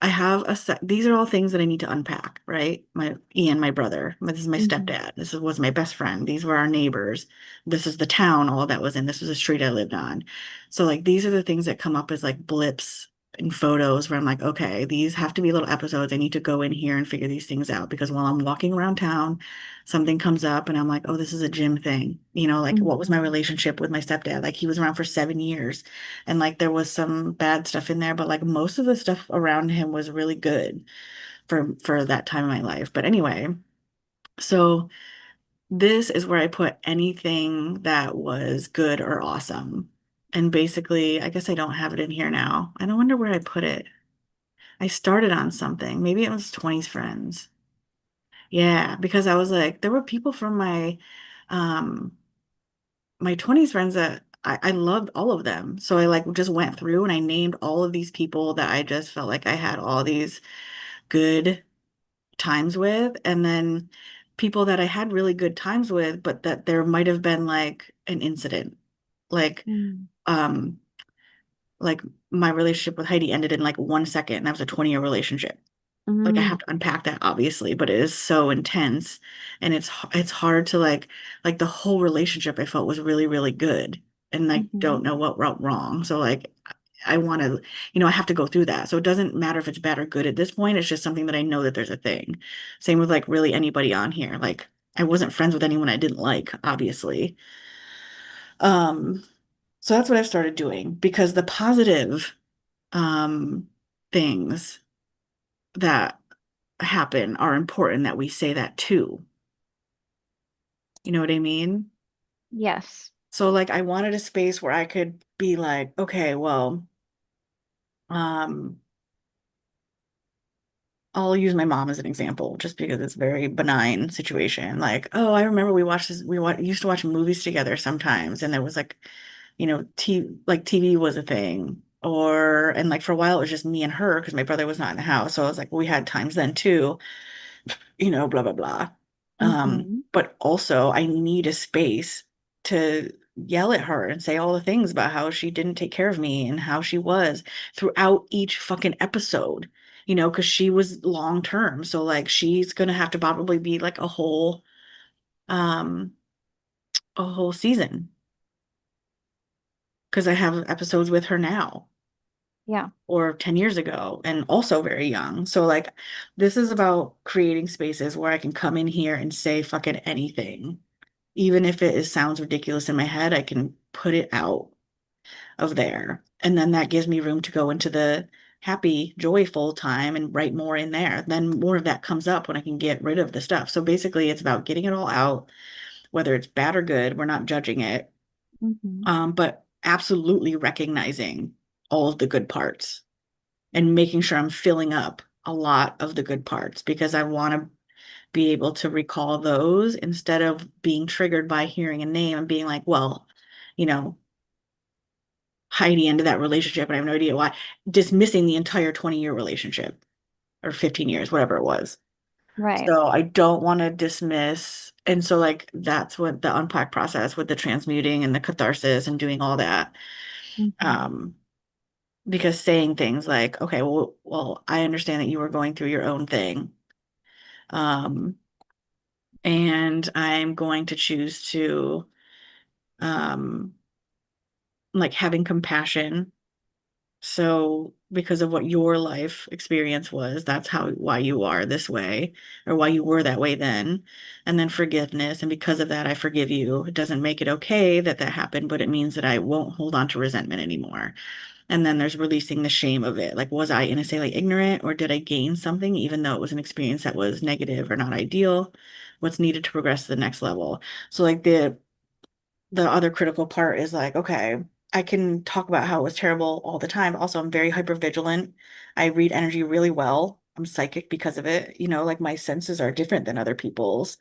I have a set. These are all things that I need to unpack, right? My Ian, my brother. This is my Mhm. stepdad. Was my best friend. These were our neighbors. This is the town all of that was in. This was a street I lived on. So like these are the things that come up as like blips in photos where I'm like, okay, these have to be little episodes. I need to go in here and figure these things out because while I'm walking around town, something comes up and I'm like, oh, this is a gym thing. Like what was my Mhm. relationship with my stepdad? Like he was around for 7 years. And like there was some bad stuff in there, but like most of the stuff around him was really good for that time in my life. But anyway, so this is where I put anything that was good or awesome. And basically, I guess I don't have it in here now. I don't wonder where I put it. I started on something. Maybe it was 20s friends. Yeah, because I was like, there were people from um my 20s friends that I loved all of them. So I like just went through and I named all of these people that I just felt like I had all these good times with. And then people that I had really good times with, but that there might have been like an incident. Like, Mhm. um, like my relationship with Heidi ended in like 1 second, and that was a 20-year relationship. Like I Mm, have to unpack that obviously, but it is so intense, and it's hard to like the whole relationship I felt was really, really good, and I hmm. don't know what went wrong. So like I want to, I have to go through that. So it doesn't matter if it's bad or good at this point. It's just something that I know that there's a thing. Same with like really anybody on here. Like I wasn't friends with anyone I didn't like, obviously. Um, so that's what I've started doing because the positive um things that happen are important that we say that too. You know what I mean? Yes. So like I wanted a space where I could be like, okay, well, um, I'll use my mom as an example just because it's a very benign situation. Like, oh, I remember used to watch movies together sometimes, and there was like, TV was a thing. And like for a while it was just me and her because my brother was not in the house. So I was like, well, we had times then too. Blah, blah, blah. Hmm. But also I need a space to yell at her and say all the things about how she didn't take care of me and how she was throughout each fucking episode, because she was long term. So like she's gonna have to probably be like um, a whole season because I have episodes with her now Yeah. or 10 years ago and also very young. So like this is about creating spaces where I can come in here and say fucking anything. Even if sounds ridiculous in my head, I can put it out of there. And then that gives me room to go into the happy, joyful time and write more in there. Then more of that comes up when I can get rid of the stuff. So basically, it's about getting it all out, whether it's bad or good. We're not judging it, Hmm. but absolutely recognizing all of the good parts and making sure I'm filling up a lot of the good parts because I want to be able to recall those instead of being triggered by hearing a name and being like, well, you know, Heidi ended that relationship and I have no idea why, dismissing the entire 20-year relationship or 15 years, whatever it was. Right. So I don't want to dismiss. And so like that's what the unpack process with the transmuting and the catharsis and doing all that. Hmm. Um, because saying things like, okay, I understand that you were going through your own thing. Um, and I'm going to choose to um like having compassion. So because of what your life experience was, that's why you are this way or why you were that way then. And then forgiveness. And because of that, I forgive you. It doesn't make it okay that that happened, but it means that I won't hold on to resentment anymore. And then there's releasing the shame of it. Like, was I innocently ignorant or did I gain something, even though it was an experience that was negative or not ideal? What's needed to progress to the next level? So like the other critical part is like, okay, I can talk about how it was terrible all the time. Also, I'm very hyper vigilant. I read energy really well. I'm psychic because of it. Like my senses are different than other people's.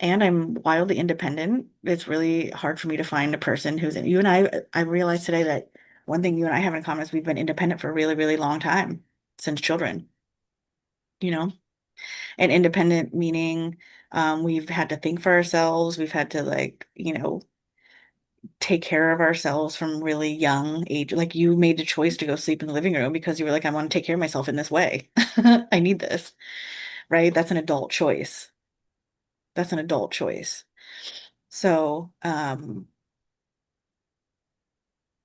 And I'm wildly independent. It's really hard for me to find a person you and I realized today that one thing you and I have in common is we've been independent for a really, really long time, since children, you know? And independent meaning we've had to think for ourselves. We've had to like, take care of ourselves from really young age. Like you made the choice to go sleep in the living room because you were like, I want to take care of myself in this way. I need this, right? That's an adult choice. That's an adult choice. So,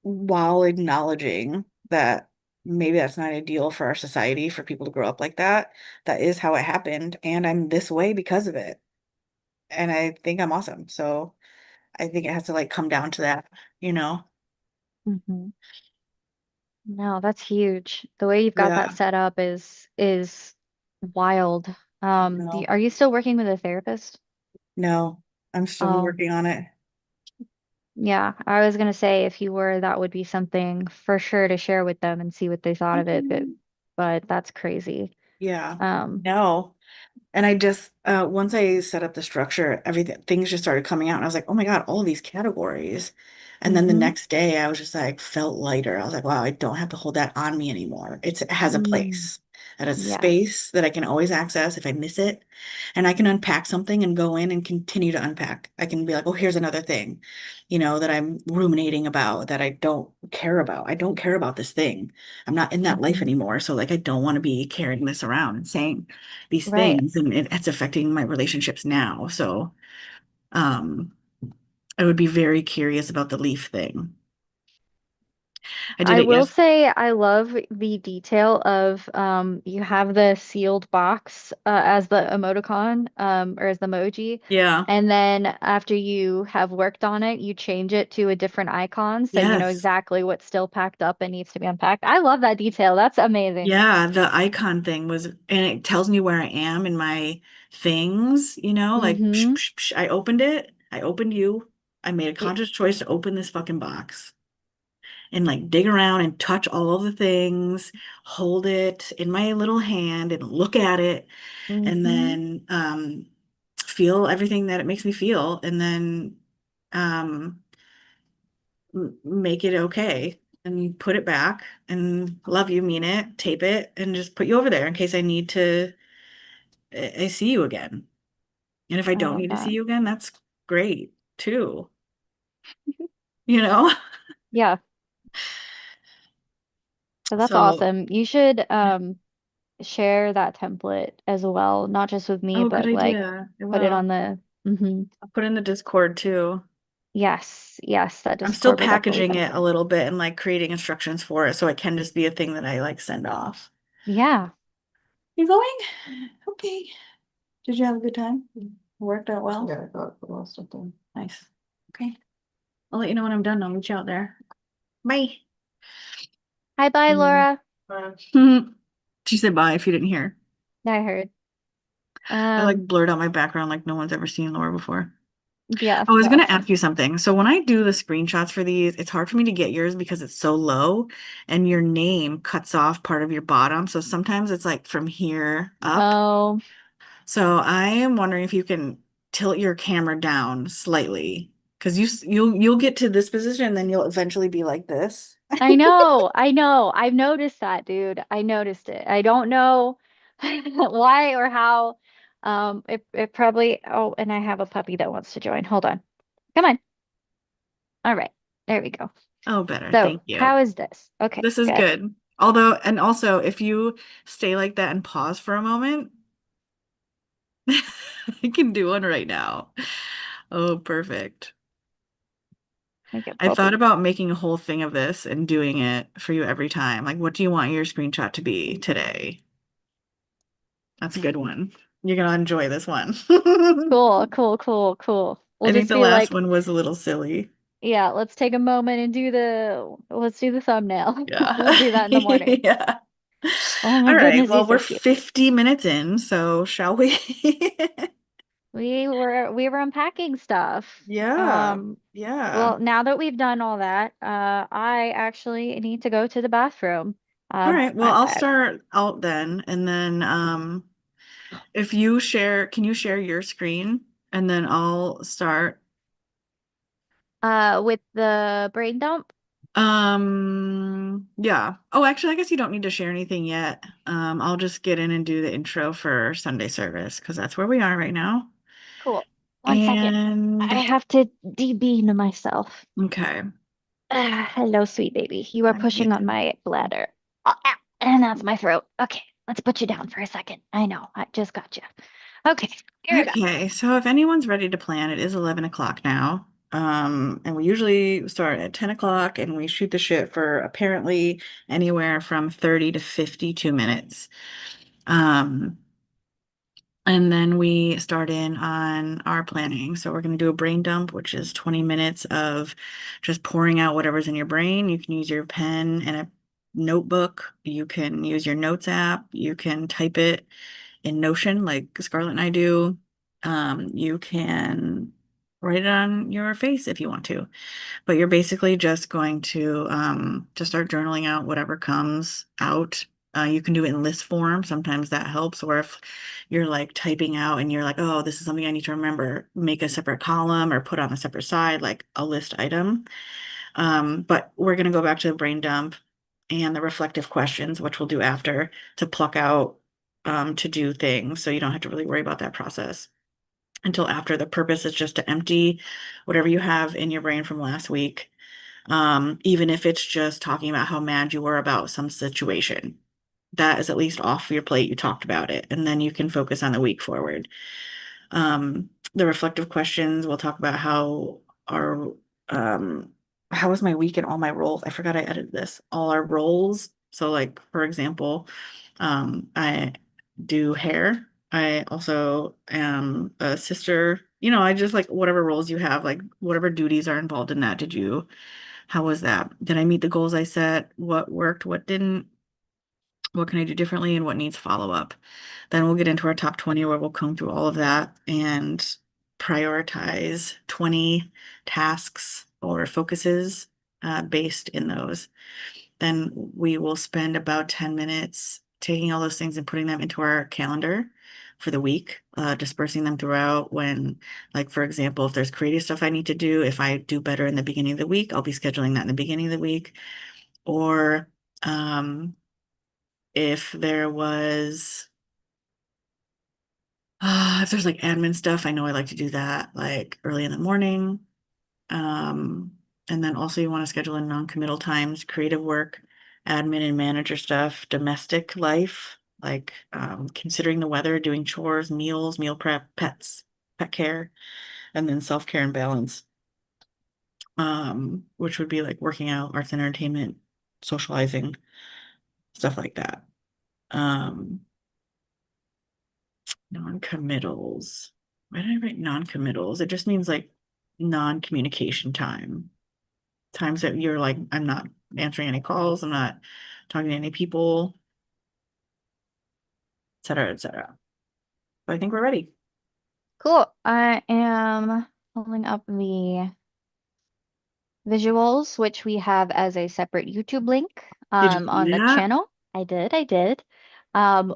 while acknowledging that maybe that's not ideal for our society for people to grow up like that, that is how it happened. And I'm this way because of it. And I think I'm awesome. So I think it has to like come down to that, you know? Hmm. No, that's huge. The way you've got that Yeah. set up is wild. No. Are you still working with a therapist? No, I'm still Oh, working on it. yeah. I was gonna say if you were, that would be something for sure to share with them and see what they thought of it. Mhm. But that's crazy. Yeah. Um, No. And I just once I set up the structure, everything things just started coming out and I was like, oh my God, all these categories. And then the hmm. next day I was just like felt lighter. I was like, wow, I don't have to hold that on me anymore. It has a Mm, place. at a Yes. space that I can always access if I miss it. And I can unpack something and go in and continue to unpack. I can be like, oh, here's another thing, that I'm ruminating about that I don't care about. I don't care about this thing. I'm not in that life Hmm. anymore. So like I don't want to be carrying this around and saying these Right. things and it's affecting my relationships now. So um I would be very curious about the leaf thing. I did I it will yes. say I love the detail of you have the sealed box as the emoticon or as the emoji, Yeah. and then after you have worked on it, you change it to a different icon so you know Yes. exactly what's still packed up and needs to be unpacked. I love that detail. That's amazing. Yeah, the icon thing was, and it tells me where I am in my things, like psh, Mm-hmm. psh, psh, I opened it. I opened you. I made a Yeah. conscious choice to open this fucking box and like dig around and touch all of the things, hold it in my little hand and look at it, and Mm-hmm. then feel everything that it makes me feel, and then um, make it okay. And put it back and love you, mean it, tape it, and just put you over there in case I need to I see you again. And if I I don't love need to see that. you again, that's great too, you know? Yeah, so that's So, awesome. You should share that template as well, not just with me, oh, good but like idea. I put it will. on the I'll put in the Discord too. Yes, yes, that I'm still Discord will definitely packaging it benefit. a little bit and like creating instructions for it so it can just be a thing that I like send off. Yeah, You going? Okay. Did you have a good time? Worked out well? Yeah, I thought the last time. Nice. Okay. I'll let you know when I'm done. I'll meet you out there. Bye. hi, bye, Mm. Laura. Bye. She said bye if you didn't hear. I heard. I Um, like blurred out my background like no one's ever seen Laura before. yeah, I was gonna that's ask you something. So when I do the screenshots for these, it's hard for me to get yours because it's so low and your name cuts off part of your bottom. So sometimes it's like from here up. oh, So I am wondering if you can tilt your camera down slightly because you'll get to this position and then you'll eventually be like this. I know, I know. I've noticed that, dude. I noticed it. I don't know why or how. It probably. Oh, and I have a puppy that wants to join. Hold on. Come on. All right. There we go. Oh, better. So, Thank you. how is this? Okay, This is good. good. Although, and also if you stay like that and pause for a moment, I can do one right now. Oh, perfect. Make it I thought bubble. about making a whole thing of this and doing it for you every time. Like, what do you want your screenshot to be today? That's a good one. You're gonna enjoy this one. Cool, cool, cool, cool. We'll I think just the be last like, one was a little silly. yeah, let's take a moment and let's do the thumbnail. We'll Yeah. do that in the morning. Yeah. Oh my All right. goodness, Well, he's we're so cute. 50 minutes in, so shall we? We were unpacking stuff. Yeah. Yeah. Well, now that we've done all that, I actually need to go to the bathroom. All Um, right. Well, I, I'll I start out then, and then if you share, can you share your screen? And then I'll start. with the brain dump. Yeah. Oh, actually, I guess you don't need to share anything yet. I'll just get in and do the intro for Sunday service because that's where we are right now. Cool. 1 second. I And have to debean myself. okay. Hello, sweet baby. You are I'm pushing on getting my bladder. Oh, ow, and that's my throat. Okay, let's put you down for a second. I know, I just got you. Okay, here we go. okay. So if anyone's ready to plan, it is 11 o'clock now. And we usually start at 10 o'clock and we shoot the shit for apparently anywhere from 30 to 52 minutes. Um, And then we start in on our planning. So we're going to do a brain dump, which is 20 minutes of just pouring out whatever's in your brain. You can use your pen and a notebook. You can use your notes app. You can type it in Notion like Scarlett and I do. You can write it on your face if you want to. But you're basically just going to start journaling out whatever comes out. You can do it in list form. Sometimes that helps. Or if you're like typing out and you're like, oh, this is something I need to remember, make a separate column or put on a separate side, like a list item. But we're going to go back to the brain dump. and the reflective questions, which we'll do after, to pluck out to do things. So you don't have to really worry about that process until after. The purpose is just to empty whatever you have in your brain from last week, even if it's just talking about how mad you were about some situation. That is at least off your plate. You talked about it, and then you can focus on the week forward. The reflective questions, we'll talk about our um how was my week and all my roles. I forgot I edited this. All our roles. So like for example, I do hair. I also am a sister. I just like whatever roles you have, like whatever duties are involved in that. How was that? Did I meet the goals I set? What worked? What didn't? What can I do differently and what needs follow up? Then we'll get into our top 20 where we'll comb through all of that and prioritize 20 tasks or focuses based in those. Then we will spend about 10 minutes taking all those things and putting them into our calendar for the week, dispersing them throughout when, like, for example, if there's creative stuff I need to do, if I do better in the beginning of the week, I'll be scheduling that in the beginning of the week. Or if there was if there's like admin stuff, I know I like to do that like early in the morning. Um, and then also you want to schedule in non-committal times, creative work, admin and manager stuff, domestic life, like considering the weather, doing chores, meals, meal prep, pets, pet care, and then self-care and balance, which would be like working out, arts and entertainment, socializing, stuff like that. Um, Non-committals. Why did I write non-committals? It just means like non-communication time. Times that you're like, I'm not answering any calls, I'm not talking to any people, et cetera, et cetera. But I think we're ready. Cool. I am pulling up the visuals, which we have as a separate YouTube link Did you on do the that? channel. I did.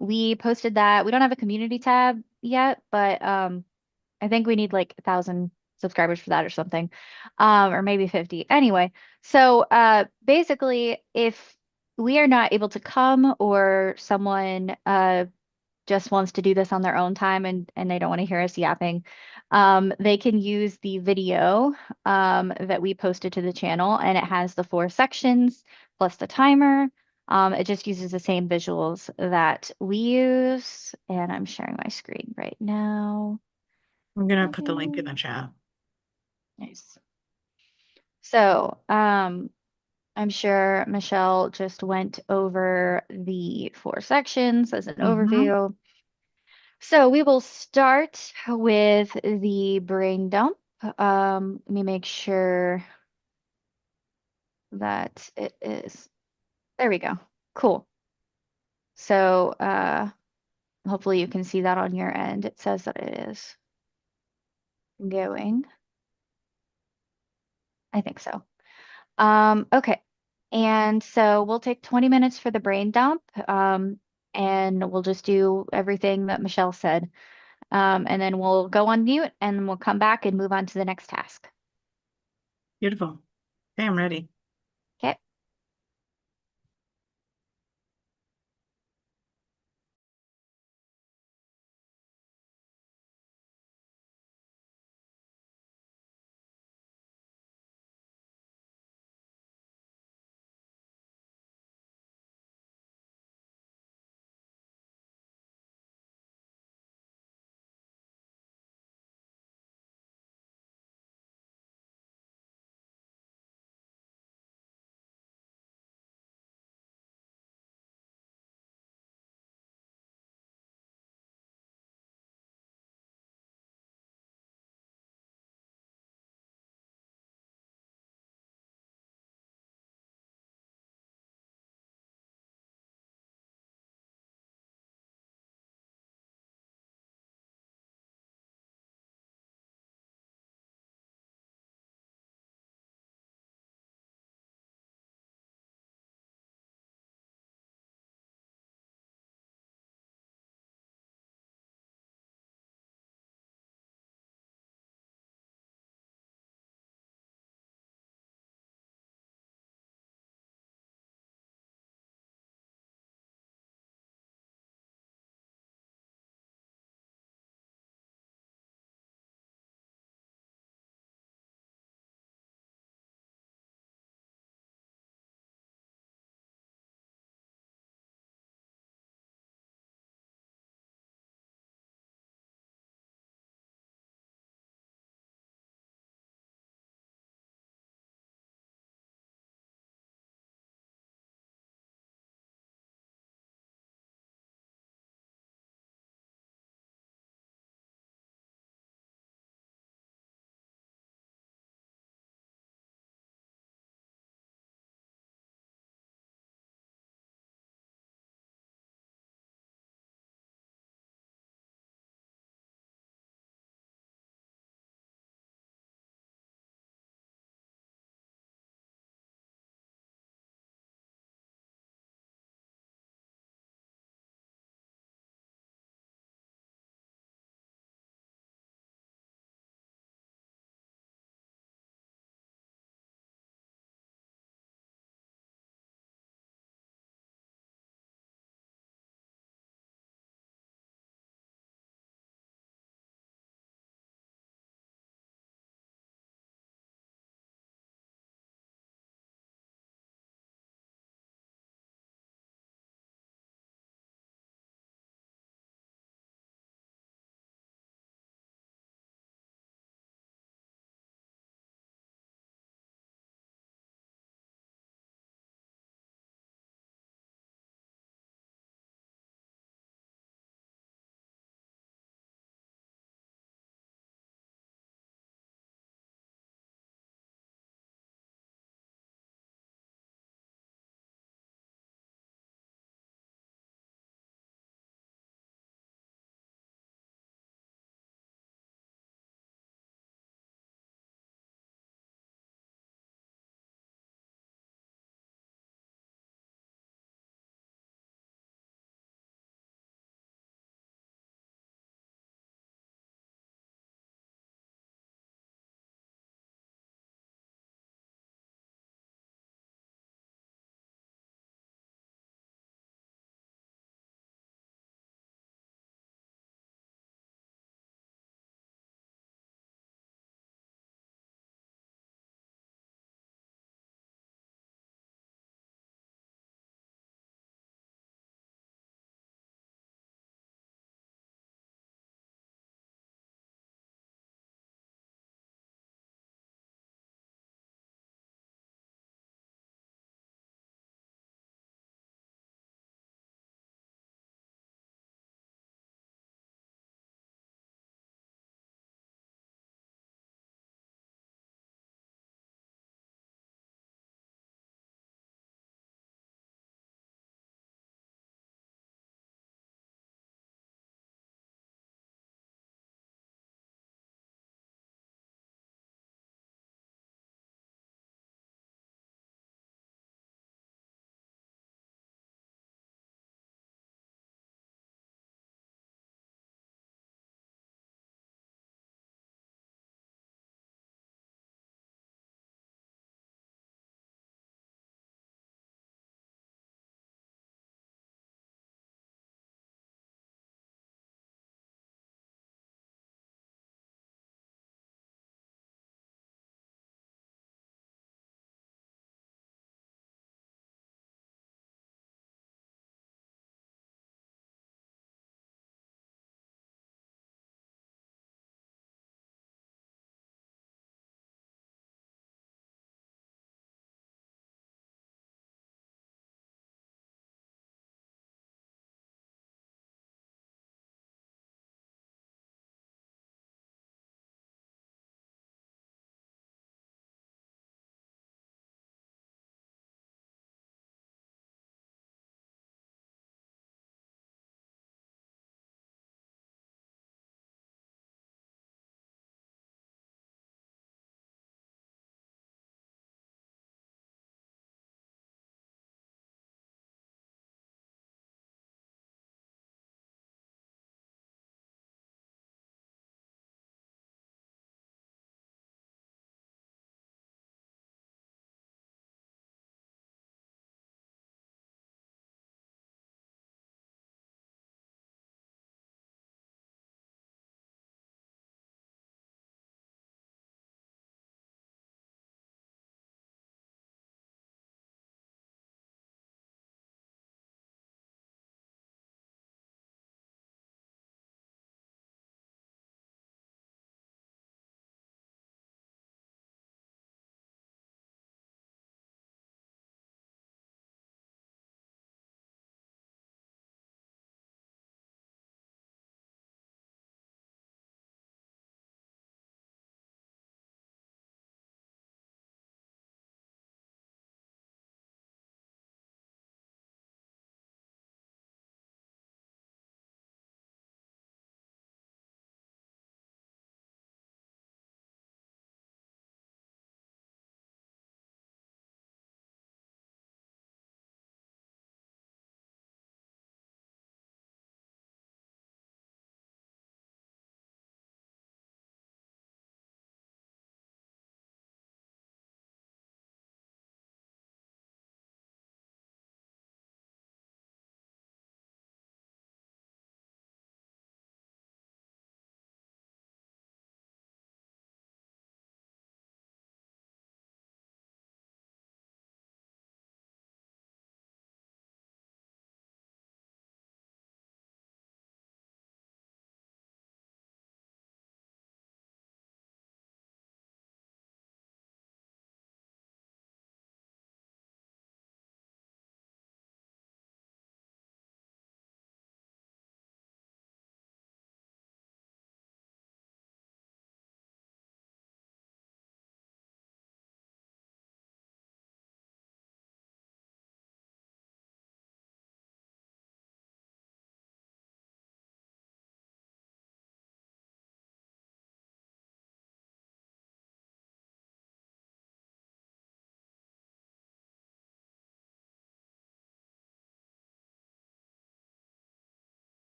We posted that. We don't have a community tab yet, but I think we need like 1,000 subscribers for that or something, or maybe 50. Anyway, so basically, if we are not able to come or someone just wants to do this on their own time and they don't want to hear us yapping, they can use the video that we posted to the channel, and it has the 4 sections plus the timer. It just uses the same visuals that we use, and I'm sharing my screen right now. I'm gonna put the link in Woohoo. the chat. Nice. So, I'm sure Michelle just went over the 4 sections as an Mm-hmm. overview. So we will start with the brain dump. Let me make sure that it is. There we go. Cool. So hopefully you can see that on your end. It says that it is going. I think so. Okay. And so we'll take 20 minutes for the brain dump, and we'll just do everything that Michelle said. And then we'll go on mute and we'll come back and move on to the next task. Beautiful. Okay, I'm ready. Okay.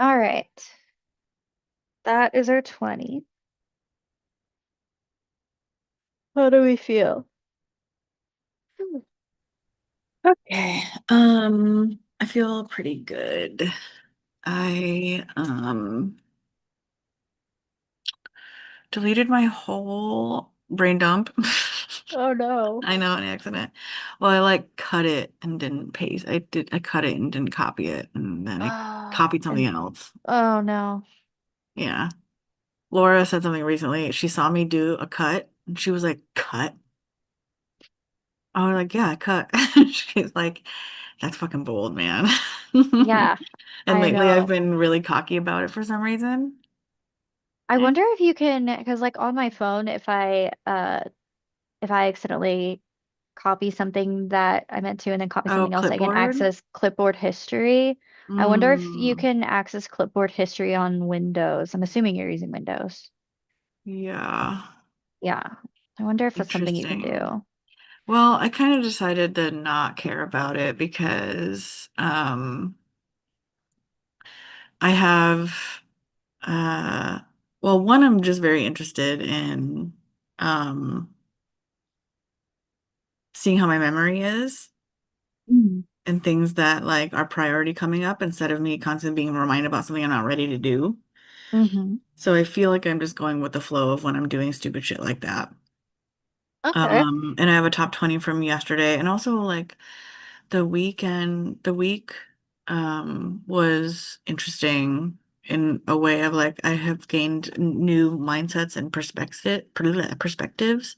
All right. That is our 20. How do we feel? Okay. I feel pretty good. I deleted my whole brain dump. Oh no. I know, an accident. Well, I like cut it and didn't paste. I cut it and didn't copy it, and then I Oh, copied something else. oh no. Yeah. Laura said something recently. She saw me do a cut and she was like, "Cut?" I was like, "Yeah, I cut." She's like, "That's fucking bold, man." Yeah, And I lately I've know. been really cocky about it for some reason. I Eh. wonder if you can, because like on my phone, if I accidentally copy something that I meant to and then copy Oh, something else, I can clipboard? access clipboard history. I wonder if you Mm, can access clipboard history on Windows. I'm assuming you're using Windows. yeah. Yeah. I wonder if that's something you can Interesting. do. Well, I kind of decided to not care about it because I have uh well, one, I'm just very interested in um seeing how my memory is Mm. and things that like are priority coming up instead of me constantly being reminded about something I'm not ready to do. Hmm. So I feel like I'm just going with the flow of when I'm doing stupid shit like that. Okay. And I have a top 20 from yesterday, and also like the week was interesting in a way of like I have gained new mindsets and perspectives.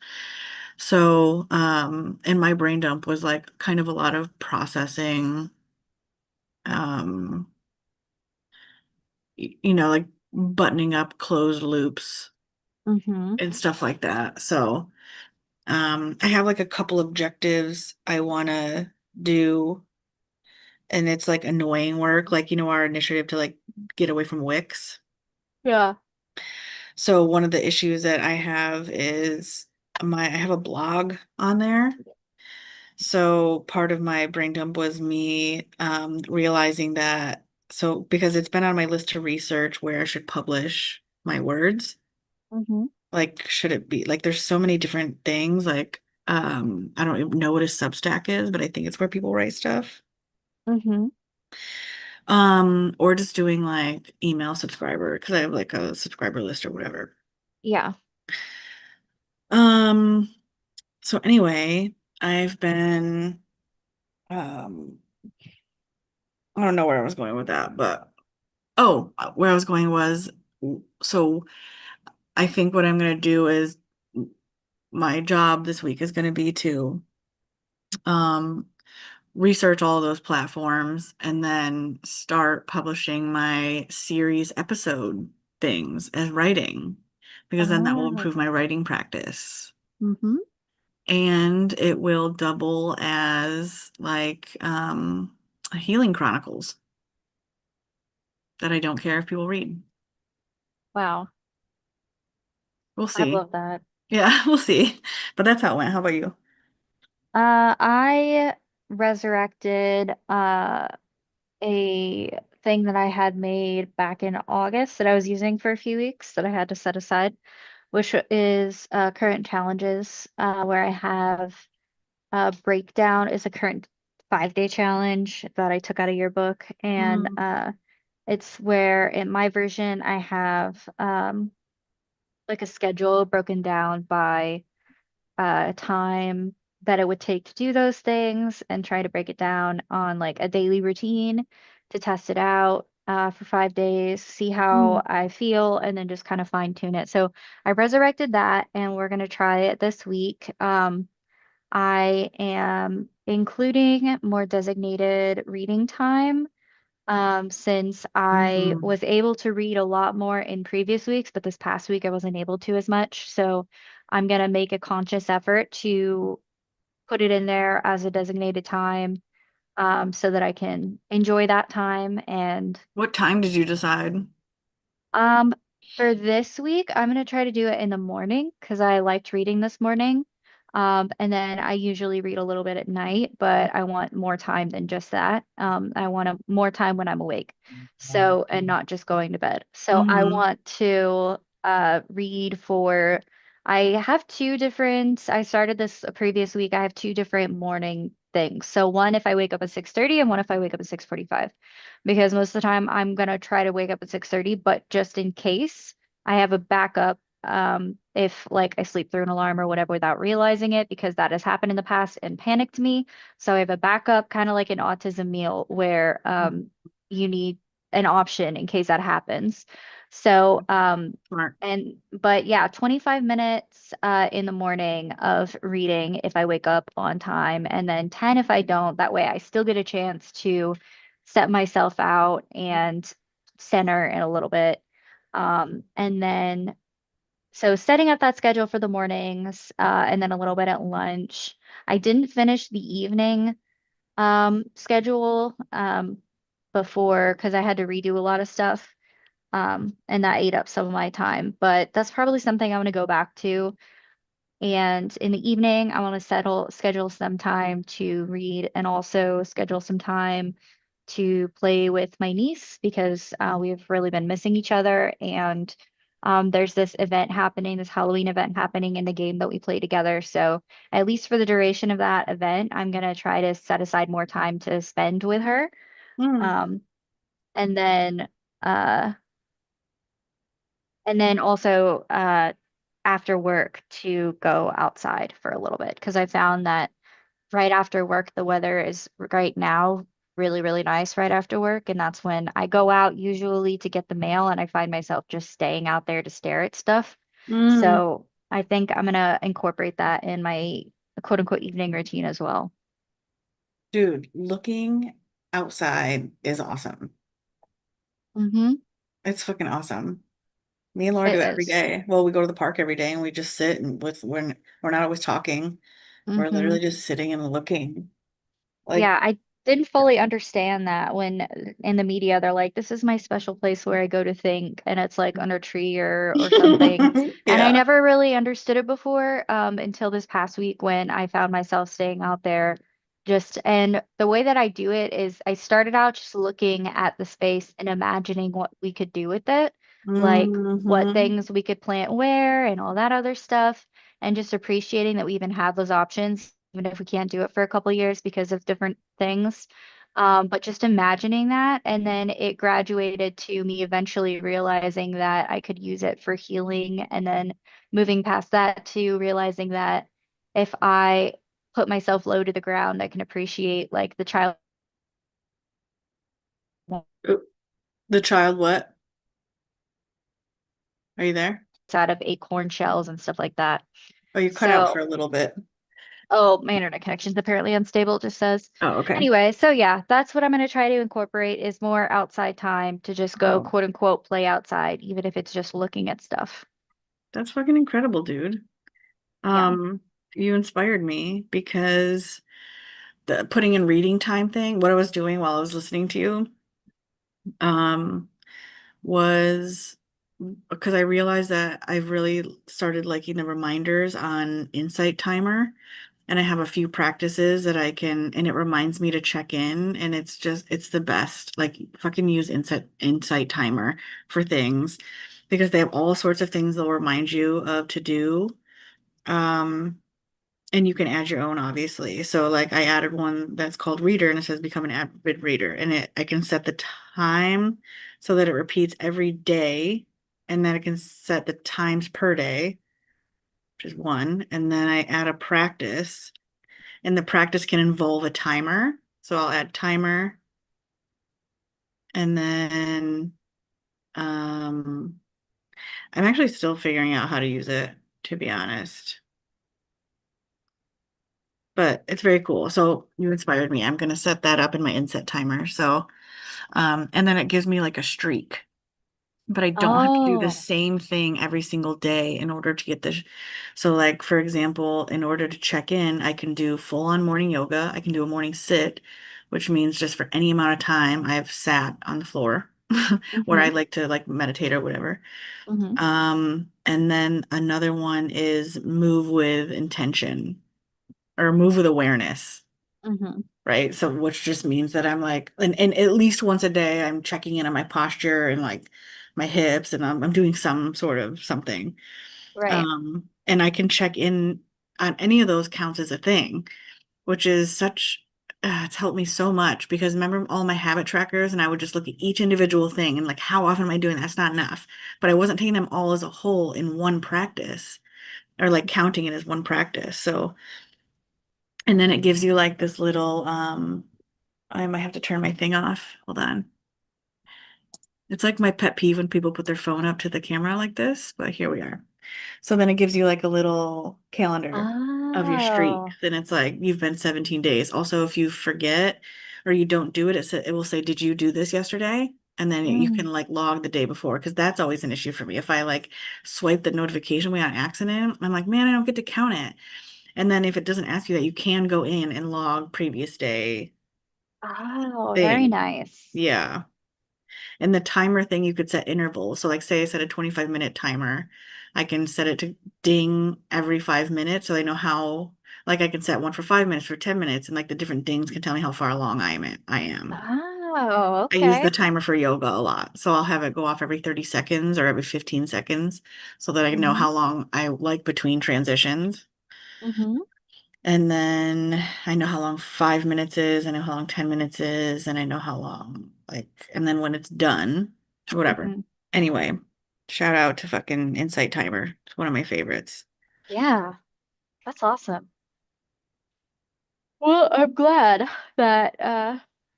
So, and my brain dump was like kind of a lot of processing, um, like buttoning up closed loops Hmm. and stuff like that. So, I have like a couple objectives I want to do, and it's like annoying work, like our initiative to like get away from Wix. Yeah. So one of the issues that I have is I have a blog on there. So part of my brain dump was me realizing that, so because it's been on my list to research where I should publish my words, Hmm. like should it be like there's so many different things, like I don't even know what a Substack is, but I think it's where people write stuff. Hmm. Or just doing like email subscriber because I have like a subscriber list or whatever. Yeah. Um, so anyway, I've been um I don't know where I was going with that, but oh, where I was going was, so I think what I'm gonna do is my job this week is gonna be to um research all those platforms and then start publishing my series episode things as writing because then that will Oh. improve my writing practice Hmm. and it will double as like healing chronicles that I don't care if people read. Wow. We'll I see. love that. Yeah, we'll see. But that's how it went. How about you? I resurrected a thing that I had made back in August that I was using for a few weeks that I had to set aside, which is current challenges, where I have breakdown is a current 5-day challenge that I took out of your book, and Mm, it's where in my version I have like a schedule broken down by time that it would take to do those things and try to break it down on like a daily routine to test it out for 5 days, see mm, how I feel, and then just kind of fine tune it. So I resurrected that and we're going to try it this week. I am including more designated reading time. Since I mm. was able to read a lot more in previous weeks, but this past week I wasn't able to as much. So I'm going to make a conscious effort to put it in there as a designated time, so that I can enjoy that time. And What time did you decide? um, for this week, I'm going to try to do it in the morning because I liked reading this morning. And then I usually read a little bit at night, but I want more time than just that. I want more time when I'm awake. So, and not just going to bed. So I Mm-hmm. want to read for, I have two different, I started this a previous week. I have two different morning things. So one if I wake up at 6:30 and one if I wake up at 6:45. Because most of the time I'm gonna try to wake up at 6:30, but just in case I have a backup if like I sleep through an alarm or whatever without realizing it, because that has happened in the past and panicked me. So I have a backup, kind of like an autism meal where you need an option in case that happens. So Smart. and but yeah, 25 minutes in the morning of reading if I wake up on time, and then 10 if I don't. That way I still get a chance to set myself out and center in a little bit. And then so setting up that schedule for the mornings, and then a little bit at lunch. I didn't finish the evening schedule before because I had to redo a lot of stuff, and that ate up some of my time. But that's probably something I'm going to go back to. And in the evening, I want to schedule some time to read and also schedule some time to play with my niece because we've really been missing each other. And there's this event happening, this Halloween event happening in the game that we play together. So, at least for the duration of that event, I'm going to try to set aside more time to spend with her. Mm. Um, and then, uh, and then also after work to go outside for a little bit because I found that right after work, the weather is right now really, really nice right after work. And that's when I go out usually to get the mail and I find myself just staying out there to stare at stuff. Mm. So I think I'm gonna incorporate that in my quote unquote evening routine as well. Dude, looking outside is awesome. Mm-hmm. It's fucking awesome. Me and Laura do It it every is. day. Well, we go to the park every day and we just sit and we're not always talking. We're Mm-hmm. literally just sitting and looking. Like, Yeah, I didn't fully understand that when in the media they're like, this is my special place where I go to think, and it's like under a tree or something. And I yeah. never really understood it before until this past week when I found myself staying out there just and the way that I do it is I started out just looking at the space and imagining what we could do with it, like what Hmm. things we could plant where and all that other stuff, and just appreciating that we even have those options even if we can't do it for a couple years because of different things. But just imagining that, and then it graduated to me eventually realizing that I could use it for healing, and then moving past that to realizing that if I put myself low to the ground, I can appreciate like the child The child, what? Are you there? out of acorn shells and stuff like that. Oh, you cut out for So a little bit. oh, my internet connection's apparently unstable, it just says. Oh, okay. Anyway, so yeah, that's what I'm going to try to incorporate is more outside time to just go Oh, quote unquote play outside, even if it's just looking at stuff. that's fucking incredible, dude. Yeah. Um, you inspired me because the putting in reading time thing, what I was doing while I was listening to you, um, was because I realized that I've really started liking the reminders on Insight Timer. And I have a few practices that I can, and it reminds me to check in, and it's the best. Like fucking use Insight Timer for things because they have all sorts of things they'll remind you of to do. Um, and you can add your own, obviously. So like I added one that's called Reader and it says become an avid reader. And I can set the time so that it repeats every day. And then I can set the times per day, which is one. And then I add a practice. And the practice can involve a timer. So I'll add timer and then I'm actually still figuring out how to use it, to be honest. But it's very cool. So you inspired me. I'm gonna set that up in my inset timer. So and then it gives me like a streak. But I don't have to do the Oh, same thing every single day in order to get this. So like for example, in order to check in, I can do full on morning yoga. I can do a morning sit, which means just for any amount of time I've sat on the floor. where I Mm-hmm. like to like meditate or whatever. Mm-hmm. And then another one is move with intention or move with awareness, Mm-hmm. right? So which just means that I'm like, and at least once a day, I'm checking in on my posture and like my hips, and I'm doing some sort of something. Right. And I can check in on any of those counts as a thing, which is such, it's helped me so much because remember all my habit trackers and I would just look at each individual thing and like, how often am I doing that? That's not enough. But I wasn't taking them all as a whole in one practice or like counting it as one practice. So, and then it gives you like this little, I might have to turn my thing off. Hold on. It's like my pet peeve when people put their phone up to the camera like this, but here we are. So then it gives you like a little calendar of your streak. Oh. Then it's like you've been 17 days. Also, if you forget or you don't do it, it will say, "Did you do this yesterday?" And then you can Mm. like log the day before because that's always an issue for me. If I like swipe the notification way on accident, I'm like, man, I don't get to count it. And then if it doesn't ask you that, you can go in and log previous day Oh, very thing. nice. Yeah. And the timer thing, you could set intervals. So, like, say I set a 25-minute timer, I can set it to ding every 5 minutes. So I know how, like, I can set one for 5 minutes, for 10 minutes, and like the different dings can tell me how far along I am. Oh, I use okay. the timer for yoga a lot. So I'll have it go off every 30 seconds or every 15 seconds so that I know Mm-hmm. how long I like between transitions. Mm-hmm. And then I know how long 5 minutes is, I know how long 10 minutes is, and I know how long, like, and then when it's done, or whatever. Mm-hmm. Anyway, shout out to fucking Insight Timer. It's one of my favorites. Yeah, that's awesome. Well, that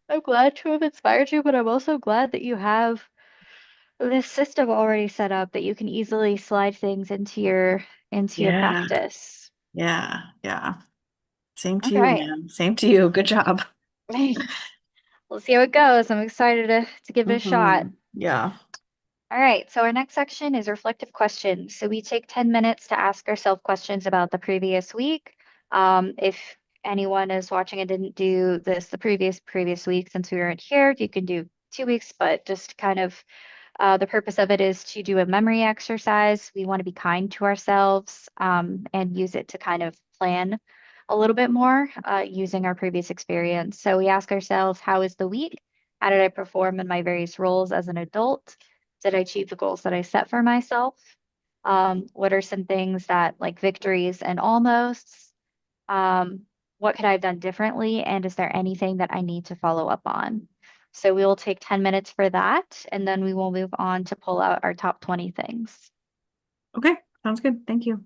I'm glad to have inspired you, but I'm also glad that you have this system already set up that you can easily slide things into your Yeah, practice. yeah. Same All to you, right. man. Same to you. Good job. We'll see how it goes. I'm excited to give it a shot. Yeah. All right, so our next section is reflective questions. So we take 10 minutes to ask ourselves questions about the previous week. If anyone is watching and didn't do this the previous week since we weren't here, you can do 2 weeks, but just kind of the purpose of it is to do a memory exercise. We want to be kind to ourselves and use it to kind of plan a little bit more using our previous experience. So we ask ourselves, how is the week? How did I perform in my various roles as an adult? Did I achieve the goals that I set for myself? What are some things that like victories and almosts? Um, what could I have done differently? And is there anything that I need to follow up on? So we will take 10 minutes for that, and then we will move on to pull out our top 20 things. Okay. Sounds good. Thank you.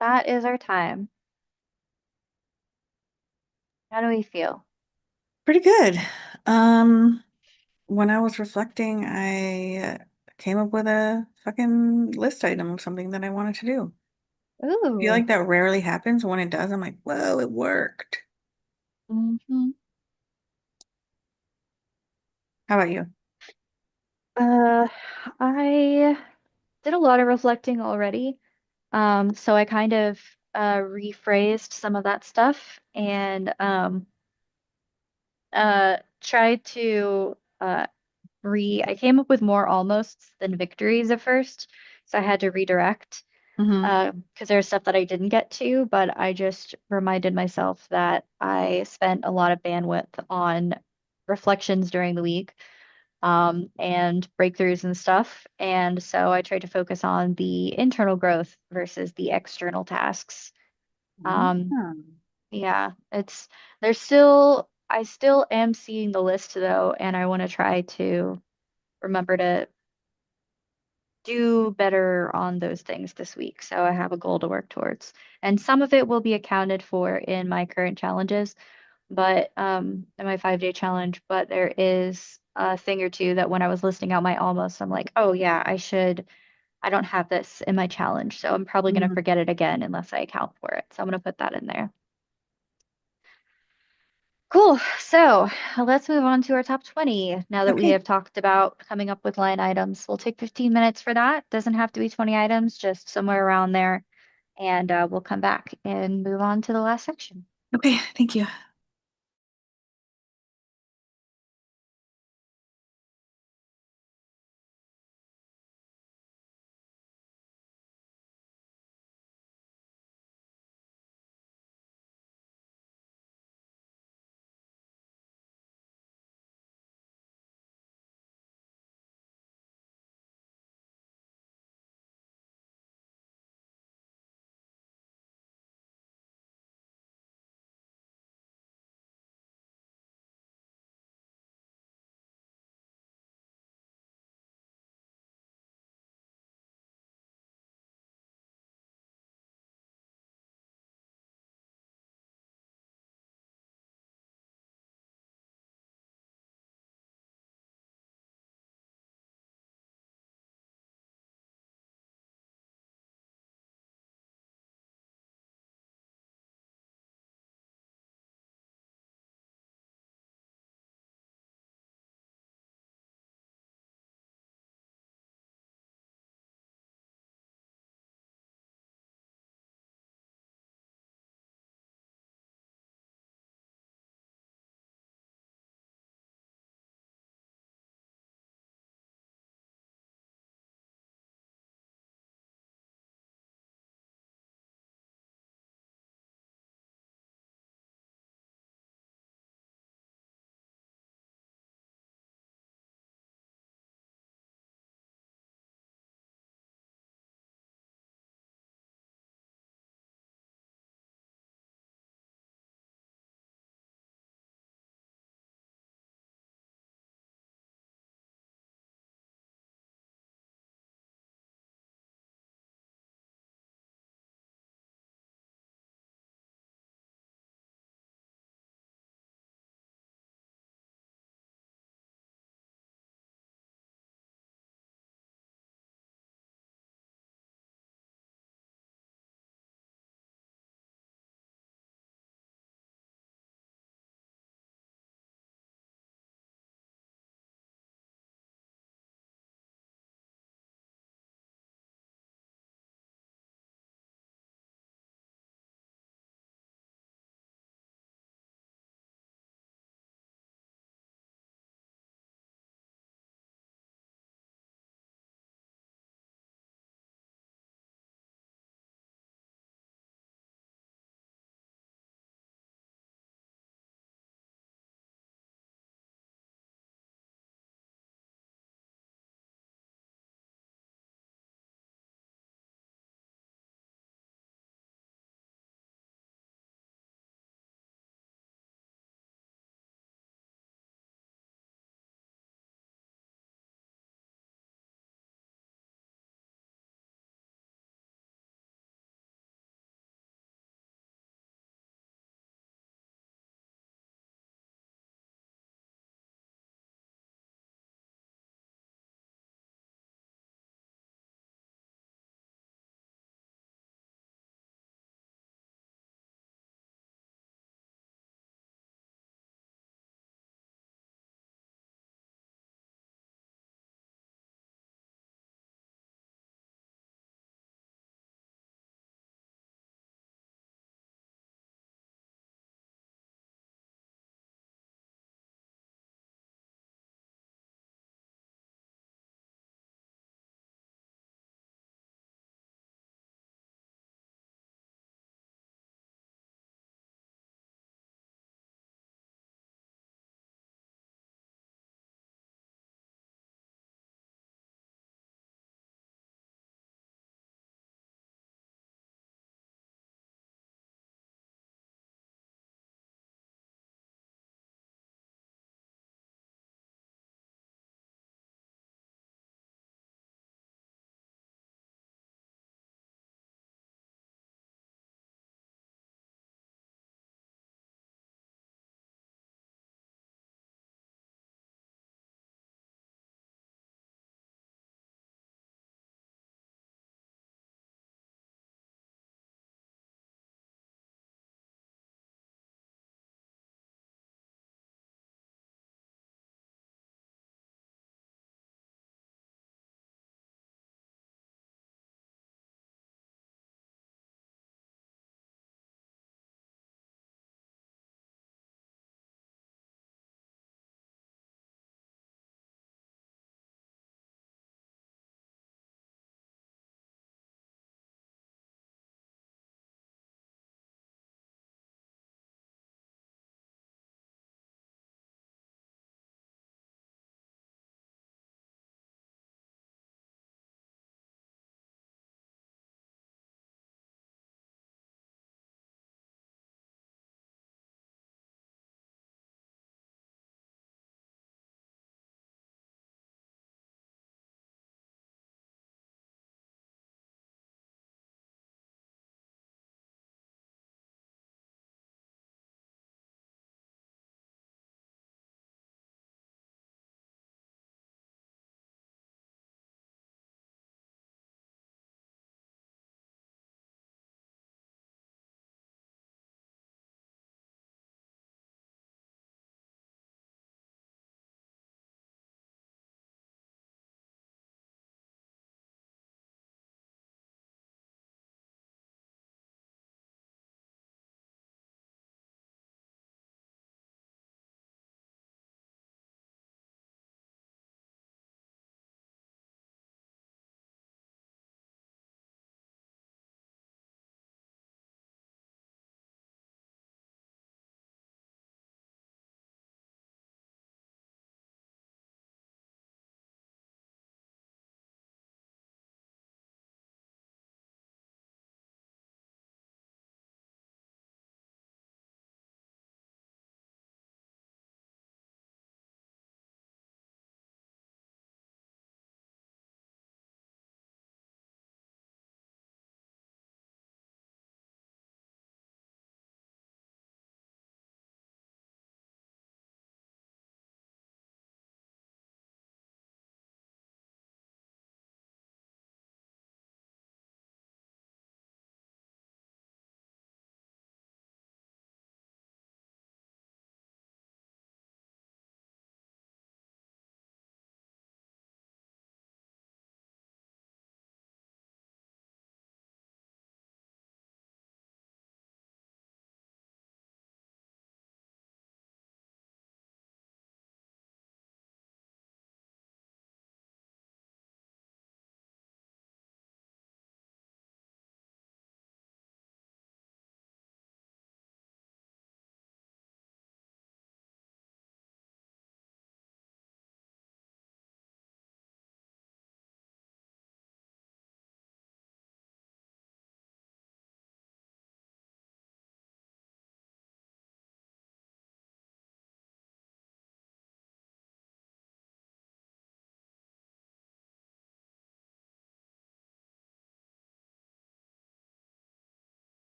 That is our time. How do we feel? Pretty good. Um, when I was reflecting, I came up with a fucking list item of something that I wanted to do. I feel Ooh. like that rarely happens. When it does, I'm like, whoa, it worked. Hmm. How about you? Uh, I did a lot of reflecting already. So I kind of rephrased some of that stuff and tried to I came up with more almosts than victories at first. So I had to redirect Hmm. because there's stuff that I didn't get to, but I just reminded myself that I spent a lot of bandwidth on reflections during the week, and breakthroughs and stuff. And so I tried to focus on the internal growth versus the external tasks. Um, yeah, I still am seeing the list though, and I want to try to remember to do better on those things this week. So I have a goal to work towards. And some of it will be accounted for in my current challenges, but in my 5-day challenge, but there is a thing or two that when I was listing out my almost, I'm like, oh yeah, I don't have this in my challenge. So I'm probably going to Hmm. forget it again unless I account for it. So I'm going to put that in there. Cool. So let's move on to our top 20 now that we Okay. have talked about coming up with line items. We'll take 15 minutes for that. Doesn't have to be 20 items, just somewhere around there. And we'll come back and move on to the last section. Okay. Thank you.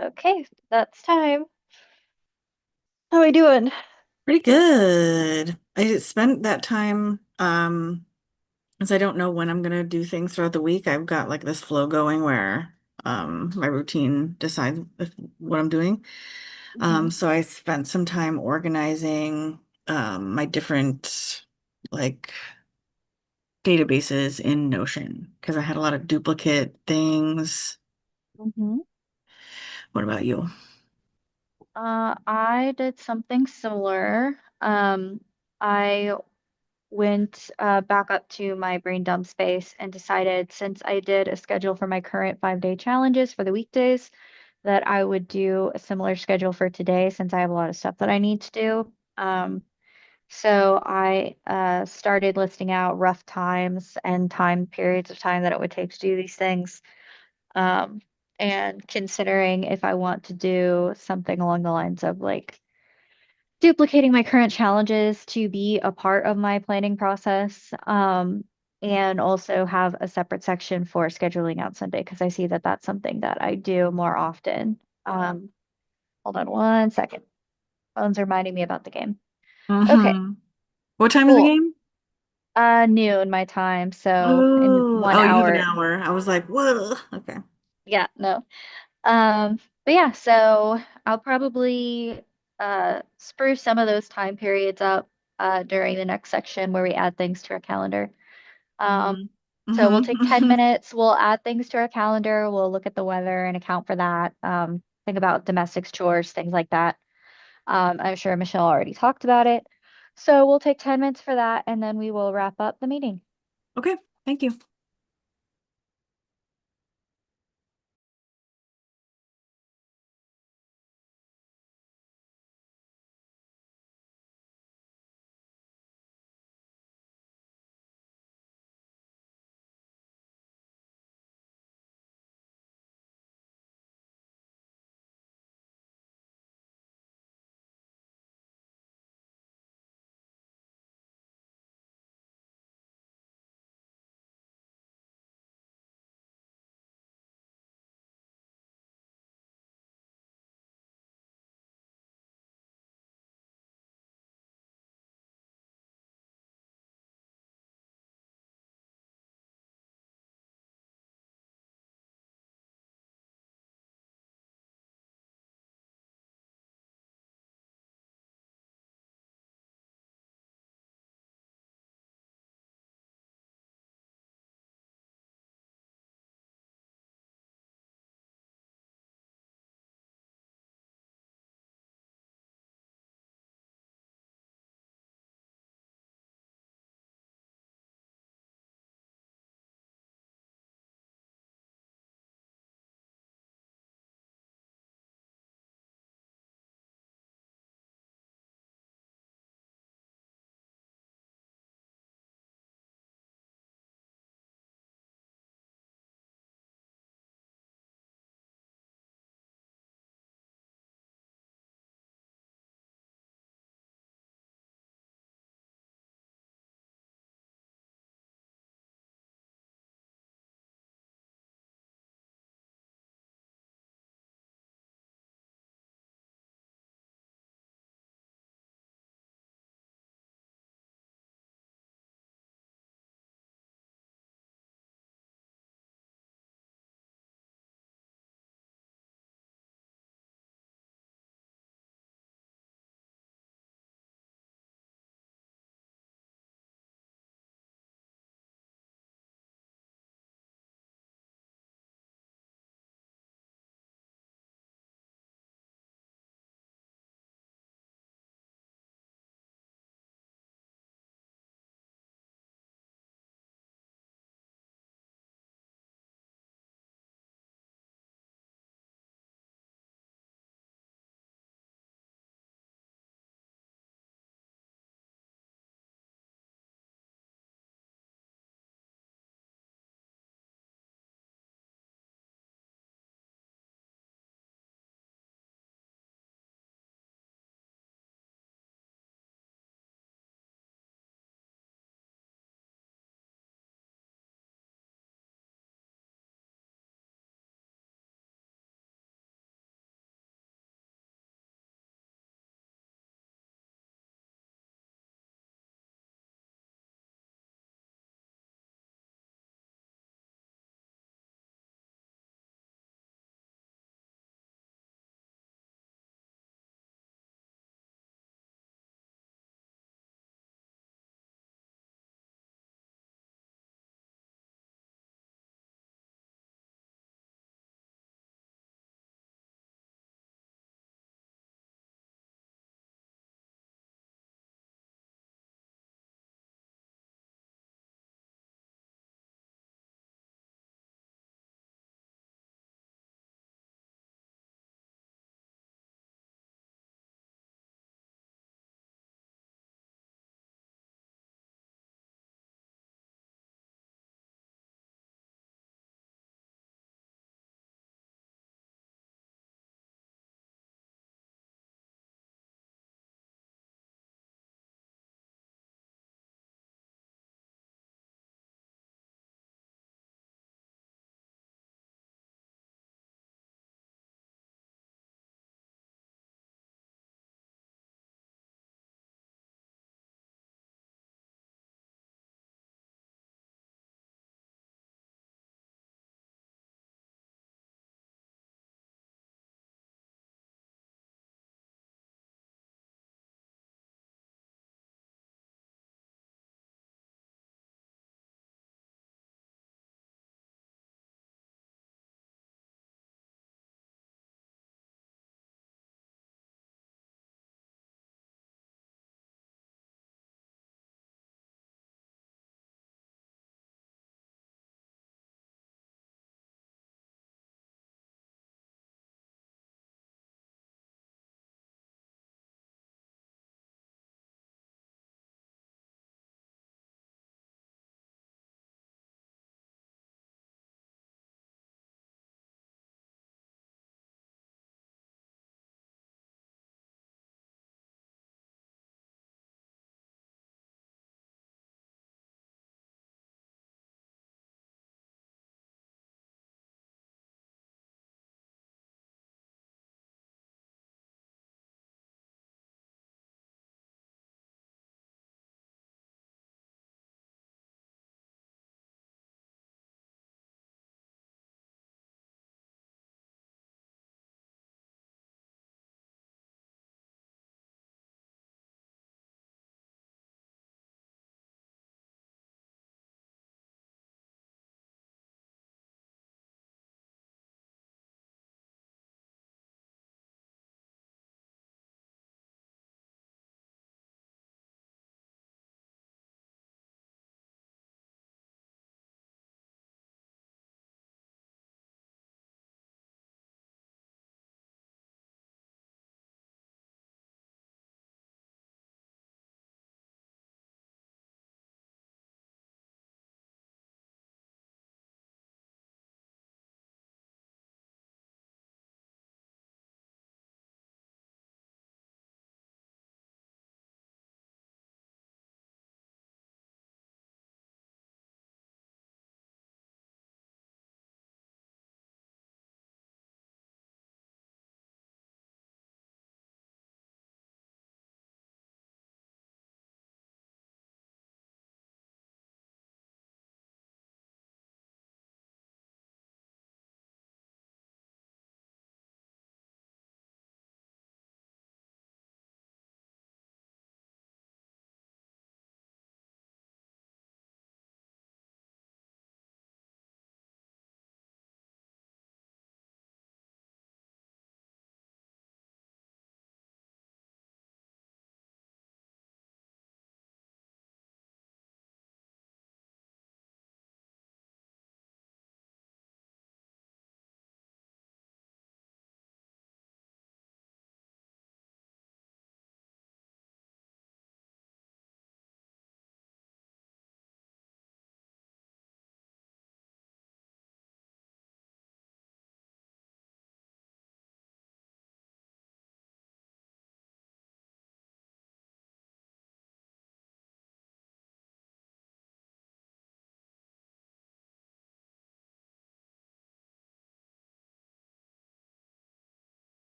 Okay, that's time. How are we doing? Pretty good. I spent that time, as I don't know when I'm gonna do things throughout the week. I've got like this flow going where my routine decides what I'm doing. Hmm. So I spent some time organizing my different like databases in Notion because I had a lot of duplicate things. Hmm. What about you? I did something similar. I went back up to my brain dump space and decided since I did a schedule for my current 5-day challenges for the weekdays, that I would do a similar schedule for today since I have a lot of stuff that I need to do. So I started listing out rough times and time periods of time that it would take to do these things. Um, and considering if I want to do something along the lines of like duplicating my current challenges to be a part of my planning process, and also have a separate section for scheduling out Sunday because I see that that's something that I do more often. Hold on one second. Phone's reminding me about the game. Okay, Hmm. What time is the cool. game? Noon my time, so in Oh, one oh, you have an hour. hour. I was like, whoa. Okay. Yeah, no. But yeah, so I'll probably spruce some of those time periods up during the next section where we add things to our calendar. Um, Hmm. so we'll Hmm. take 10 minutes, we'll add things to our calendar, we'll look at the weather and account for that. Think about domestic chores, things like that. I'm sure Michelle already talked about it. So we'll take 10 minutes for that and then we will wrap up the meeting. Okay. Thank you.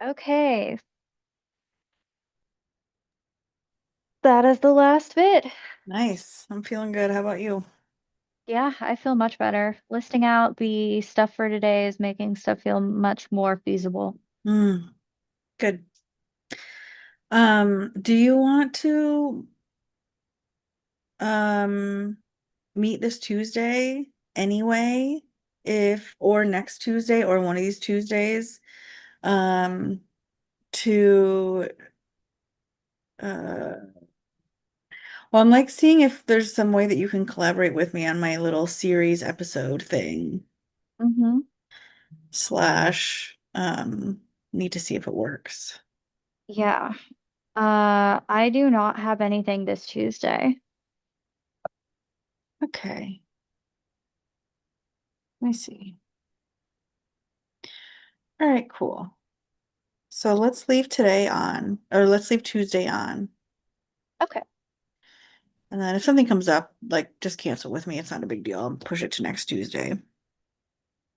Okay, that is the last bit. Nice. I'm feeling good. How about you? Yeah, I feel much better. Listing out the stuff for today is making stuff feel much more feasible. Mm, good. Do you want to um meet this Tuesday anyway? If or next Tuesday or one of these Tuesdays, um, to well, I'm like seeing if there's some way that you can collaborate with me on my little series episode thing Mm-hmm. slash need to see if it works. Yeah. I do not have anything this Tuesday. Okay, let me see. All right, cool. So let's leave today on, or let's leave Tuesday on. Okay, And then if something comes up, like just cancel with me. It's not a big deal. I'll push it to next Tuesday.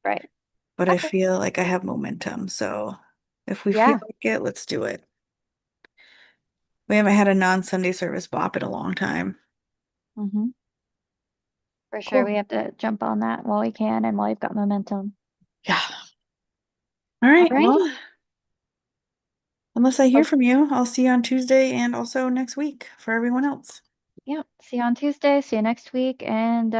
right. But I Okay. feel like I have momentum. So if we feel Yeah. like it, let's do it. We haven't had a non-Sunday service bop in a long time. Mm-hmm. For sure, Cool. we have to jump on that while we can and while you've got momentum. Yeah. All right. Well, Alrighty. unless I hear Oh, from you, I'll see you on Tuesday and also next week for everyone else. yeah. See you on Tuesday. See you next week. And